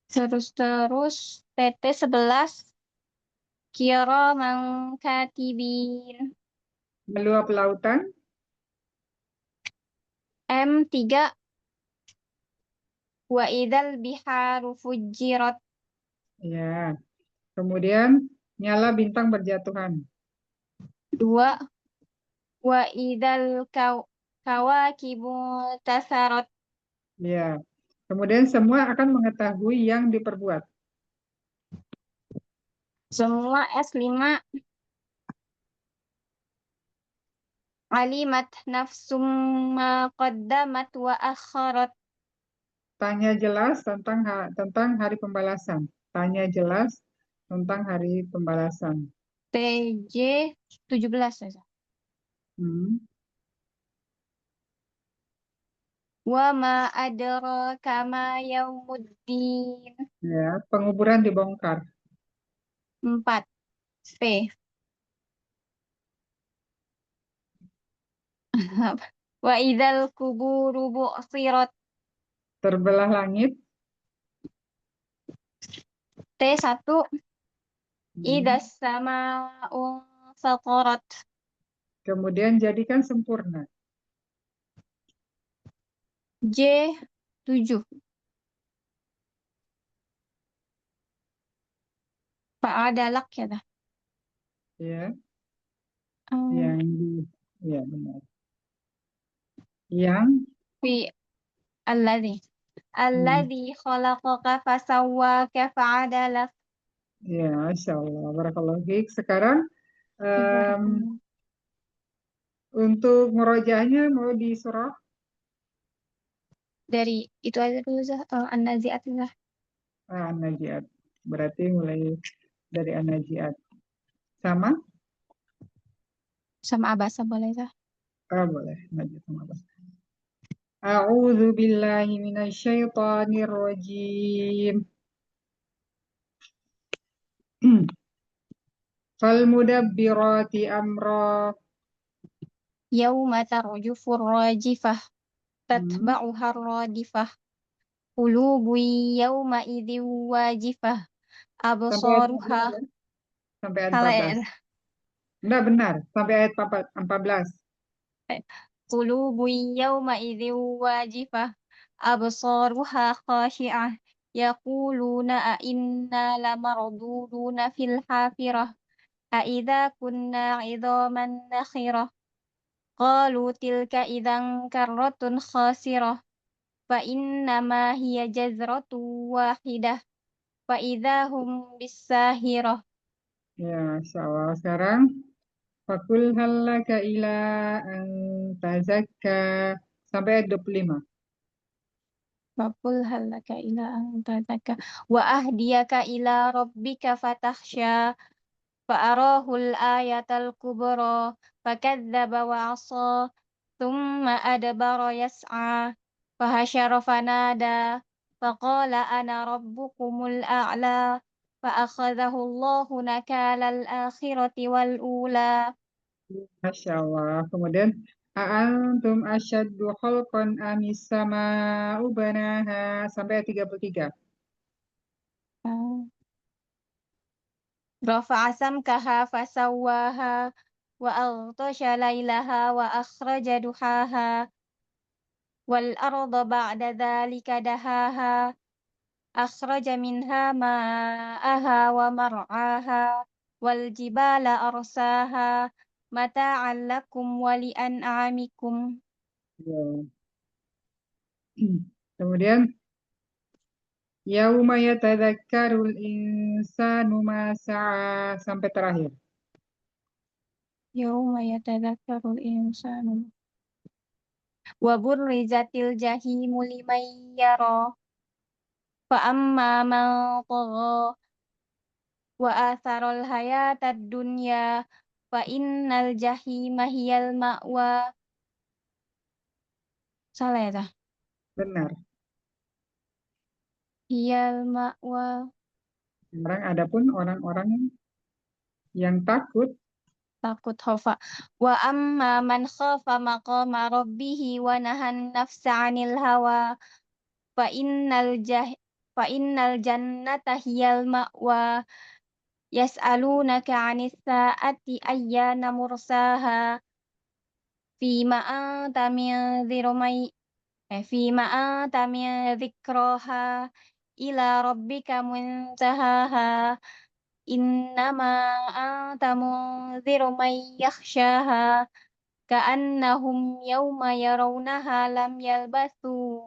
Terus TT 11 kiraman katibin. Meluap lautan. M3 wa idzal biharu fujirat. Ya. Kemudian nyala bintang berjatuhan. 2 wa idzal kawakibu tasarat. Ya. Kemudian semua akan mengetahui yang diperbuat. Semua S5 alimat nafsum ma qaddamat wa akharat. Tanya jelas tentang hari pembalasan. Tanya jelas tentang hari pembalasan. TJ 17 ya. Hmm. Wa ma adraka ma yaumuddin. Ya, penguburan dibongkar. 4 P. Wa idzal kuburu bu'sirat. Terbelah langit. T1 Hmm. idas sama'u faqarat. Kemudian jadikan sempurna. J7 Pak Adalak ya dah. Ya, Hmm, yang ya benar. Yang fi alladzi alladzi khalaqaka fasawwaka fa'adalak. ya, Masya Allah. Barakallahu fiik. Sekarang em, untuk merojahnya mau di surah Dari itu aja dulu Zah. An-Nazi'at Zah. An-Najiat. Berarti mulai dari An-Najiat. Sama? Sama Abasa boleh Zah. Boleh. Najiat sama apa? A'udzu billahi minasyaitonir rajim. Fal mudabbirati amra. Yauma tarjufur rajifah Hmm. tatba'uha radifah. Qulubu yauma idzin wajifah. Sampai ayat 14 Absaruha. ya? Sampai ayat Salah 14. ya. Enggak benar. Sampai ayat 14. Qulubu yauma idzin wajifah. Absaruha khashi'ah. Yaquluna a inna lamarduduna fil hafirah. Aidza kunna 'idhaman nakhirah. Qalu tilka idzan karratun khasirah. Fa innama hiya jazratu wahidah. Fa idza hum bisahirah. Ya, Masya Allah. Sekarang fakul halaka ila an tazakka. sampai ayat 25. Faqul halaka ila an tazakka wa ahdiyaka ila rabbika fatakhsha fa'arahul ayatal kubra fakadzdzaba wa 'asa thumma adbara yas'a fahasyara fanada faqala ana rabbukumul a'la fa'akhadhahu Allahu nakalal akhirati wal ula. Masya Allah. Kemudian A'antum asyaddu khalqan amis sama'u banaha sampai ayat 33. Rafa'a samkaha fasawwaha wa aghtasha lailaha wa akhraja duhaha wal arda ba'da dzalika dahaha akhraja minha ma'aha wa mar'aha wal jibala arsaha mata'an lakum wa li'an'amikum. Ya. Kemudian yauma yatadzakkarul insanu ma sa'a sampai terakhir. Yauma yatadzakkarul insanu wa burrizatil jahimu liman yara fa amma man tagha wa atharul hayatad dunya fa innal jahima hiyal ma'wa. Salah ya tah? Benar. Hiyal ma'wa. Sekarang adapun orang-orang yang takut, Takut khofa. Wa amma man khafa maqama rabbihi wa nahan nafsa 'anil hawa fa innal jannata hiyal ma'wa. Yas'alunaka 'anis sa'ati ayyana mursaha fima anta min dhirmai fima anta min dzikraha ila rabbika muntahaha innama anta munziru man yakhshaha ka'annahum yawma yarawnaha lam yalbathu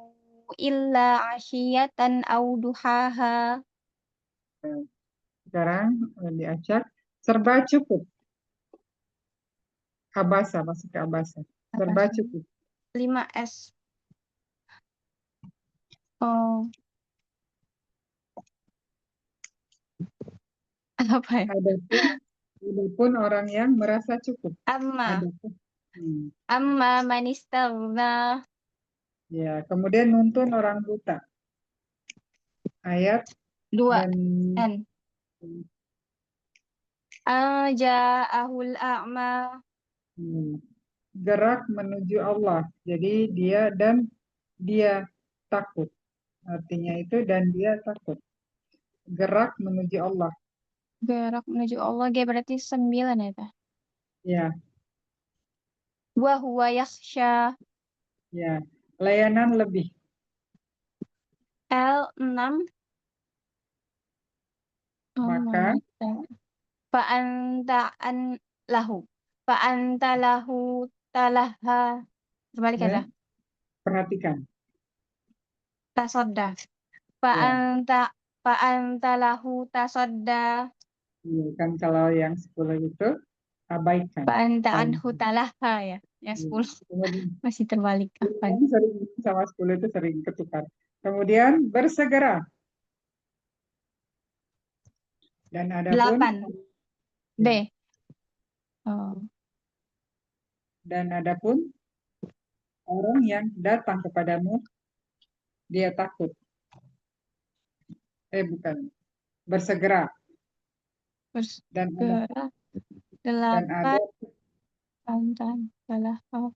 illa 'ashiyatan aw duhaha. sekarang diacak serba cukup. Abasa, masuk ke abasa. Serba cukup. 5S. Oh. Apa ya? Adapun orang yang merasa cukup. Amma Hmm. amma man istaghna. Ya, kemudian nuntun orang buta. Ayat 2 dan N. Ja'ahul a'ma. gerak menuju Allah. Jadi dia takut. Artinya itu dan dia takut. Gerak menuju Allah. Gerak menuju Allah berarti 9 ya tah? Ya, Wa huwa yakhsha. ya. Layanan lebih. L6. Maka Fa'anta an lahu. Fa'anta lahu talaha. Terbalik ya tah? perhatikan. Tasodda. Ya. Fa'anta lahu tasodda. Iya, kan kalau yang 10 itu abaikan. Fa'anta anhu talaha ya. Yang 10 Kemudian masih terbalik. Apa? sering sama 10 itu sering ketukar. Kemudian bersegera. Dan adapun 8. B. Oh. Dan adapun orang yang datang kepadamu, dia takut. Bukan. Bersegera. Dan Bersegera. dan ada 8. Talaha.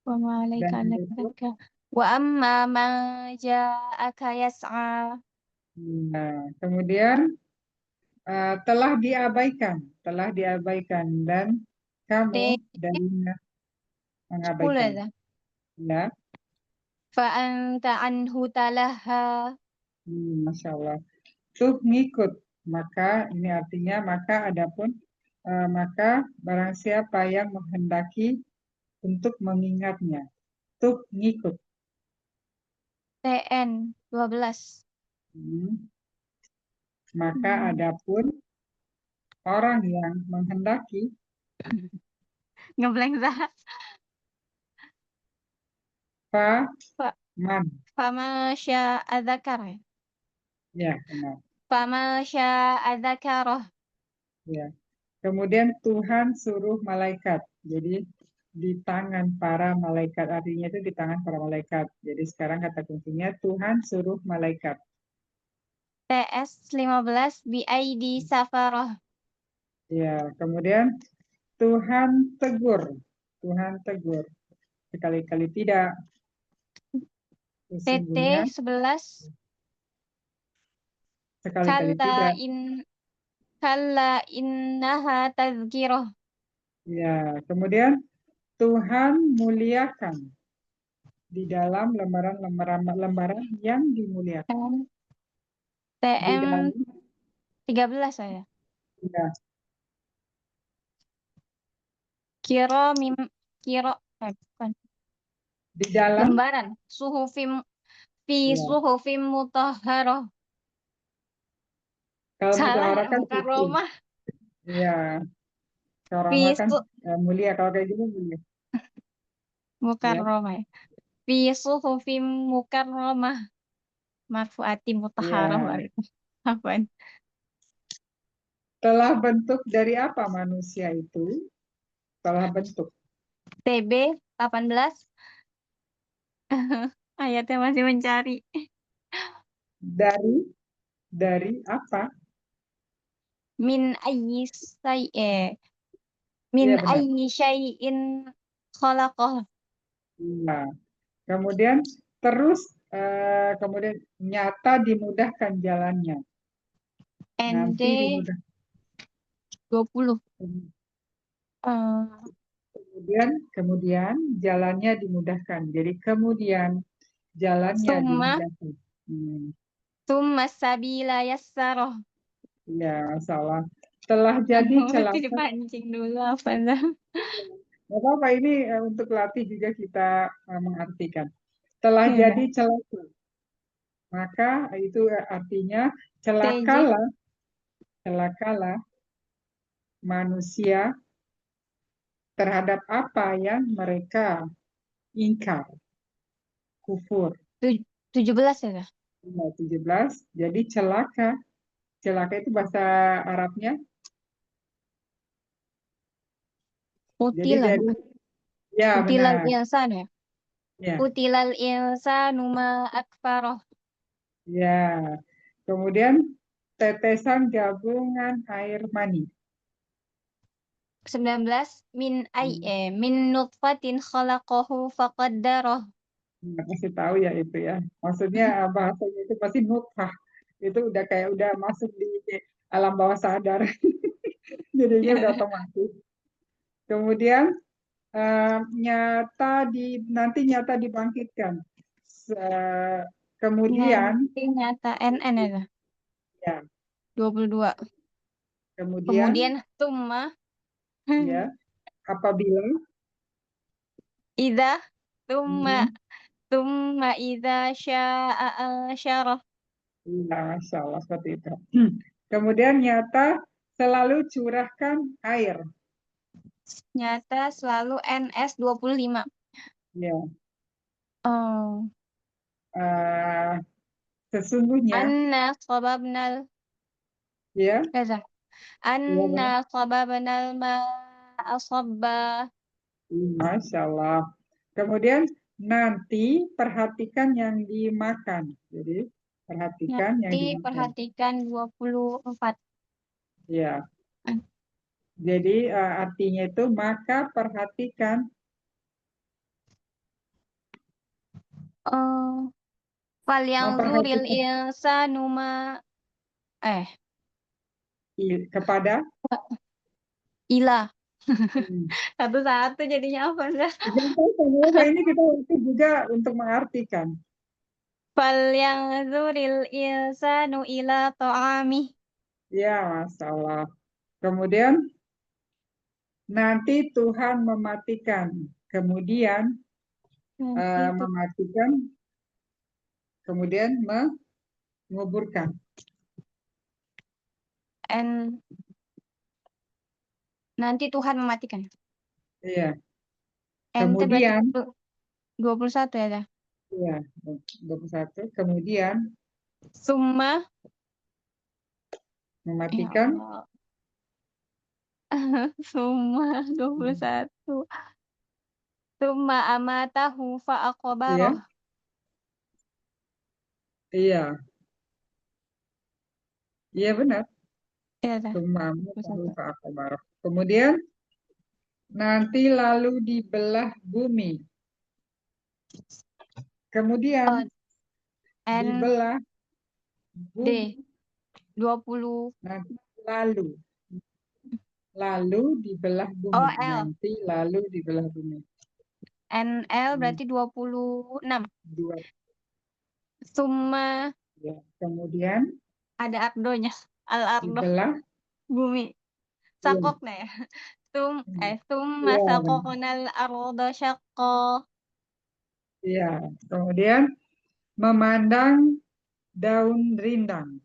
Wa ma'alaika dan laka. Wa amma ma ja'aka yas'a. nah, kemudian telah diabaikan dan kamu darinya 10 mengabaikan. ya. Ya, Fa'anta anhu talaha. Masya Allah. Tuh ngikut. Maka ini artinya maka barang siapa yang menghendaki untuk mengingatnya, tuh ngikut. TN 12. Maka adapun orang yang menghendaki Ngeblank Zah. Fa, Fa- man. Fama sya'a dzakar ya. Ya, benar. Fama sya'a dzakarahu. Ya. Kemudian Tuhan suruh malaikat. Jadi di tangan para malaikat, artinya itu di tangan para malaikat. Jadi sekarang kata kuncinya Tuhan suruh malaikat. TS 15 biaidi safarah. Ya, kemudian Tuhan tegur. Tuhan tegur. Sekali-kali tidak. TT Sesungguhnya 11 sekali-kali tidak. kalla innaha tazkirah. Ya, kemudian Tuhan muliakan di dalam lembaran yang dimuliakan. Di TM dalam 13 saya. ya, Bukan. di dalam Lembaran suhufim fi ya. suhufim mutahharah. Kalau Salah mutahara ya, kan bukan suci. Roma. Ya, Fi karomah kan mulia. Kalau kayak gini mulia. bukan Ya, Roma ya. Fi suhufim mukarramah marfuati mutahharah ya. baru. Apaan? Telah bentuk dari apa manusia itu? Telah bentuk TB 18 ayatnya masih mencari. dari apa? Min ayyi min Iya benar. ayyi syai'in khalaqah. Nah, kemudian terus kemudian nyata dimudahkan jalannya. ND Nanti dimudahkan. 20. Kemudian jalannya dimudahkan. Jadi kemudian jalannya Summa dimudahkan. sabila yassarah. Ya, masalah. Telah jadi Mesti celaka. dipancing dulu apa dah. Nggak apa-apa, ini untuk latih juga kita mengartikan. Telah Ya jadi udah. celaka. Maka itu artinya TJ celakalah manusia terhadap apa yang mereka ingkar, kufur. 17 ya dah. 17, jadi celaka. Celaka itu bahasa Arabnya. Jadi Kutilan dari, bukan. ya Kutilal benar. insan ya. Ya, Kutilal insanu ma akfarah. ya. Kemudian tetesan gabungan air mani. 19 min nutfatin khalaqahu faqaddarah. Kasih tahu ya itu ya. Maksudnya bahasanya itu pasti nutfah. Itu udah kayak udah masuk di alam bawah sadar. Jadinya udah otomatis. Kemudian nanti nyata dibangkitkan. Kemudian Nanti nyata NN ya dah. ya, 22. kemudian Kemudian tumma ya apabila idza tumma hmm, idza syaa syarah. ya, Masya Allah seperti itu. Kemudian nyata selalu curahkan air. Nyata selalu NS 25. Ya, Oh. sesungguhnya Anna sababnal ya, kaza. ya Anna benar. sababnal ma'a sabba. Masya Allah. Kemudian nanti perhatikan yang dimakan. Jadi perhatikan yang Nanti dimakan. perhatikan 24. Ya. Jadi artinya itu maka perhatikan Oh, fal yanzuril memperhatikan insanu ma eh kepada ilah. hmm. Satu-satu jadinya apa dah? Jangan tahu kenapa ini kita juga untuk mengartikan. Fal yanzuril insanu ila ta'amih. Ya, masalah. Kemudian nanti Tuhan mematikan. Kemudian Nanti itu mematikan. Kemudian menguburkan. and nanti Tuhan mematikan. Iya. Ente berarti Kemudian 21 ya dah. Iya, 21. Kemudian Summa ya mematikan. Allah. Summa 21. Summa amatahu Iya, fa'aqbaroh. iya, iya benar. Ya dah. Summa 21. fa'aqbarah. Kemudian nanti lalu dibelah bumi. Kemudian Oh, N dibelah D bumi. 20. Nanti lalu dibelah bumi. Oh, L. Nanti lalu dibelah bumi. NL Hmm, berarti 26. Dua. Summa Ya. Kemudian ada ardonya. Al-ardo dibelah. bumi. Iya. Sakoknya ya. Summa Iya. sakoknal ardo syakko. Iya. Kemudian memandang daun rindang.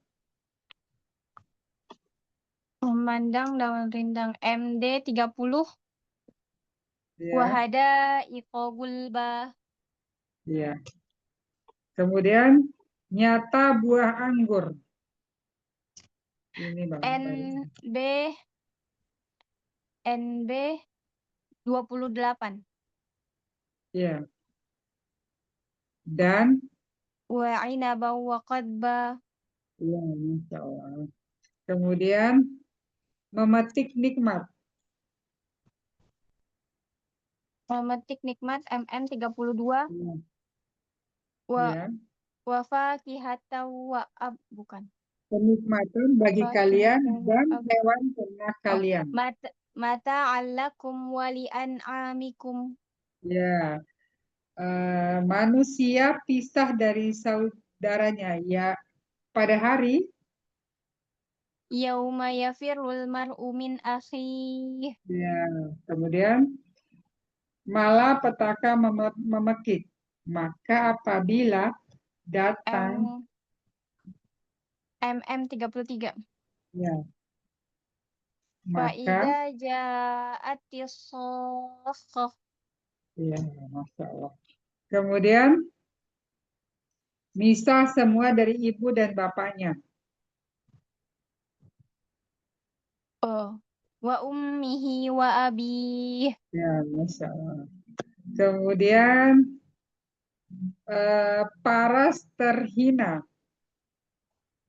Memandang daun rindang. MD 30. Ya. Wahada iko gulba. Iya. Kemudian nyata buah anggur. Ini Bang. NB NB 28. Iya. Dan Wa inaba wa qadba. ya, Masya Allah. Kemudian memetik nikmat. Memetik nikmat MM 32. Iya. Wa Ya. Wafakihata wa bukan. Kenikmatan bagi kalian Fakihata wa dan hewan ternak Oh, kalian. mata alakum wali an'amikum. Ya. Manusia pisah dari saudaranya. Ya. Pada hari. Yauma yafirul mar'u min akhih. Ya. Kemudian malapetaka memekik. Maka apabila datang, MM 33. ya, maka, Fa'idha ja'atis sokhah. ya, Masya Allah. Kemudian misah semua dari ibu dan bapaknya. Oh. Wa ummihi wa abih. Ya, Masya Allah. Kemudian paras terhina.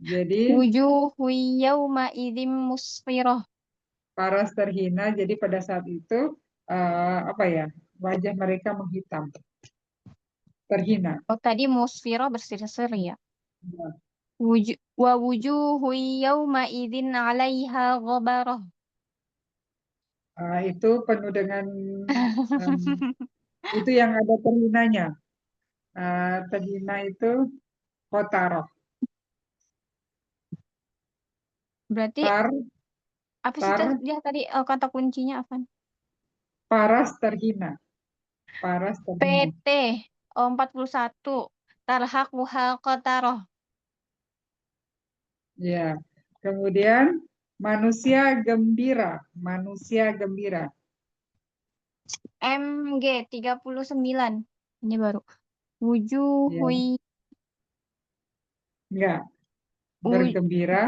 Jadi Wujuhu yawma idzim musfirah. paras terhina. Jadi pada saat itu apa ya? Wajah mereka menghitam, terhina. Oh, tadi musfirah berseri-seri ya. Ya. Wa wujuhu yawma idzin 'alaiha ghabarah. Itu penuh dengan itu yang ada terhinanya. Terhina itu kotaroh. Berarti Tar, apa sih tar, dia tadi kata kuncinya apa? paras terhina. Paras terhina. PT 41. Tarhaquha qatarah. Ya. Kemudian manusia gembira. Manusia gembira. MG 39. Ini baru. Ya. Wujuhui Enggak. wuj- Bergembira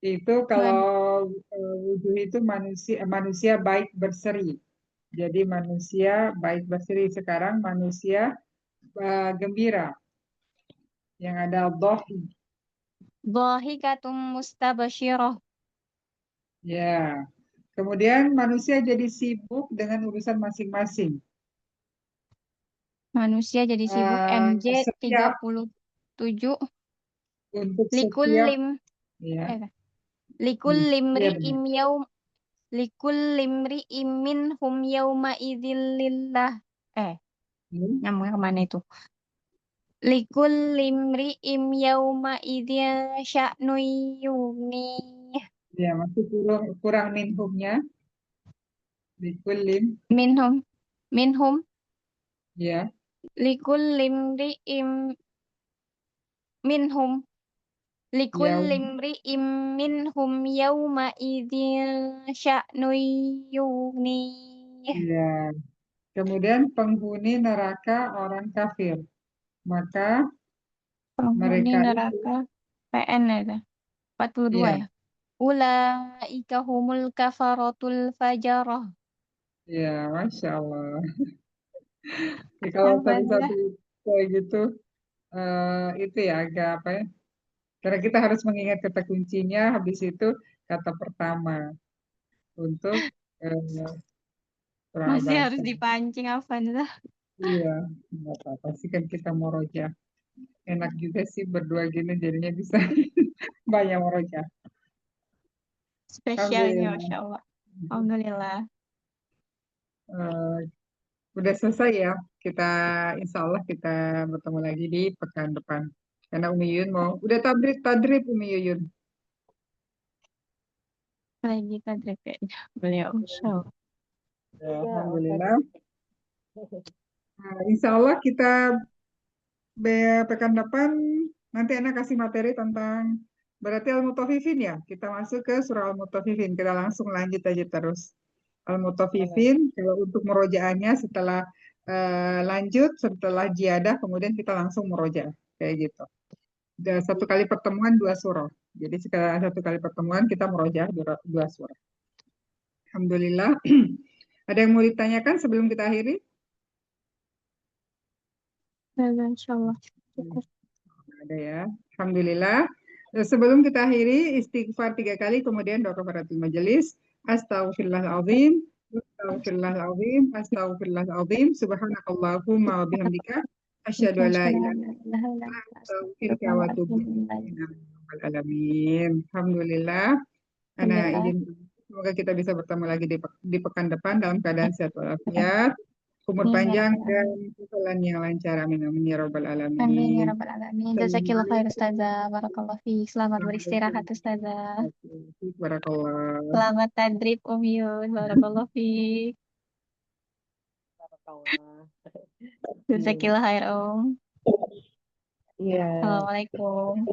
itu kalau wujud itu manusia baik berseri. Jadi manusia baik berseri. Sekarang manusia gembira. Yang ada dhahi. dhahikatum mustabasyirah. Ya. Kemudian manusia jadi sibuk dengan urusan masing-masing. Manusia jadi sibuk. MJ Setiap 37. untuk setiap Likullim ya. Ya benar. likullimri'im yaum likullimri'im minhum yauma idzil lillah. Hmm. Nyambung kemana itu? Likullimri'im yauma idzin sya'nu yughni. Ya, masih kurang minhumnya. Bikulim. Minhum Ya. likullimri'im minhum Yaum. likullimri'im minhum yauma idzin sya'nu yughni. Ya. Kemudian penghuni neraka orang kafir. Maka Penghuni mereka itu, neraka PN ya. 42 ya, ya. Ulaika humul kafaratul fajarah. ya, Masya Allah. Ya, kalau Alhamdulillah. satu-satu kayak gitu, itu ya agak apa ya? Karena kita harus mengingat kata kuncinya, habis itu kata pertama untuk surah Masih harus Al-Baqarah. dipancing Alhamdulillah. Iya, nggak apa-apa sih kan kita mau roja. Enak juga sih berdua gini jadinya bisa banyak mau roja. Spesialnya Alhamdulillah. Masya Allah. Alhamdulillah. Eh, udah selesai ya. Kita insya Allah kita bertemu lagi di pekan depan. Karena Umi Yuyun mau, udah tadrib Umi Yuyun. Lagi tadrib kayaknya. Beliau Masya Allah. Ya, Alhamdulillah. Nah, insya Allah kita pekan depan nanti Ana kasih materi tentang berarti Al-Mutaffifin ya. Kita masuk ke surah Al-Mutaffifin. Kita langsung lanjut aja terus. Al-Mutaffifin kalau untuk murojaahnya setelah lanjut setelah jiadah kemudian kita langsung murojaah kayak gitu. Satu kali pertemuan dua surah. Jadi setelah satu kali pertemuan kita murojaah dua surah. Alhamdulillah. Ada yang mau ditanyakan sebelum kita akhiri? Masya Allah. Cukup. Ada ya. Alhamdulillah. Sebelum kita akhiri, istighfar 3 kali, kemudian doa kafaratul majelis. Astaghfirullahaladzim, astaghfirullahaladzim, astaghfirullahaladzim, subhanakallahumma wa bihamdika, asyhadu an la ilaha illa anta, astaghfiruka wa atubu ilaik. Alamin. Alhamdulillah. Ana Alhamdulillah. izin semoga kita bisa bertemu lagi di pekan depan dalam keadaan sehat walafiat, umur Amin ya panjang Rabbal dan Alamin. jalan yang lancar. Amin amin ya rabbal Amin ya alamin. Rabbal Alamin. Jazakillah khair Assalamualaikum Ustazah. Barakallah fiik. Selamat beristirahat warahmatullahi Ustazah. wabarakatuh. Barakallah. Selamat tadrib Om Yun. Barakallah fiik. Barakallah. Jazakillah khair Om. Iya. Assalamualaikum.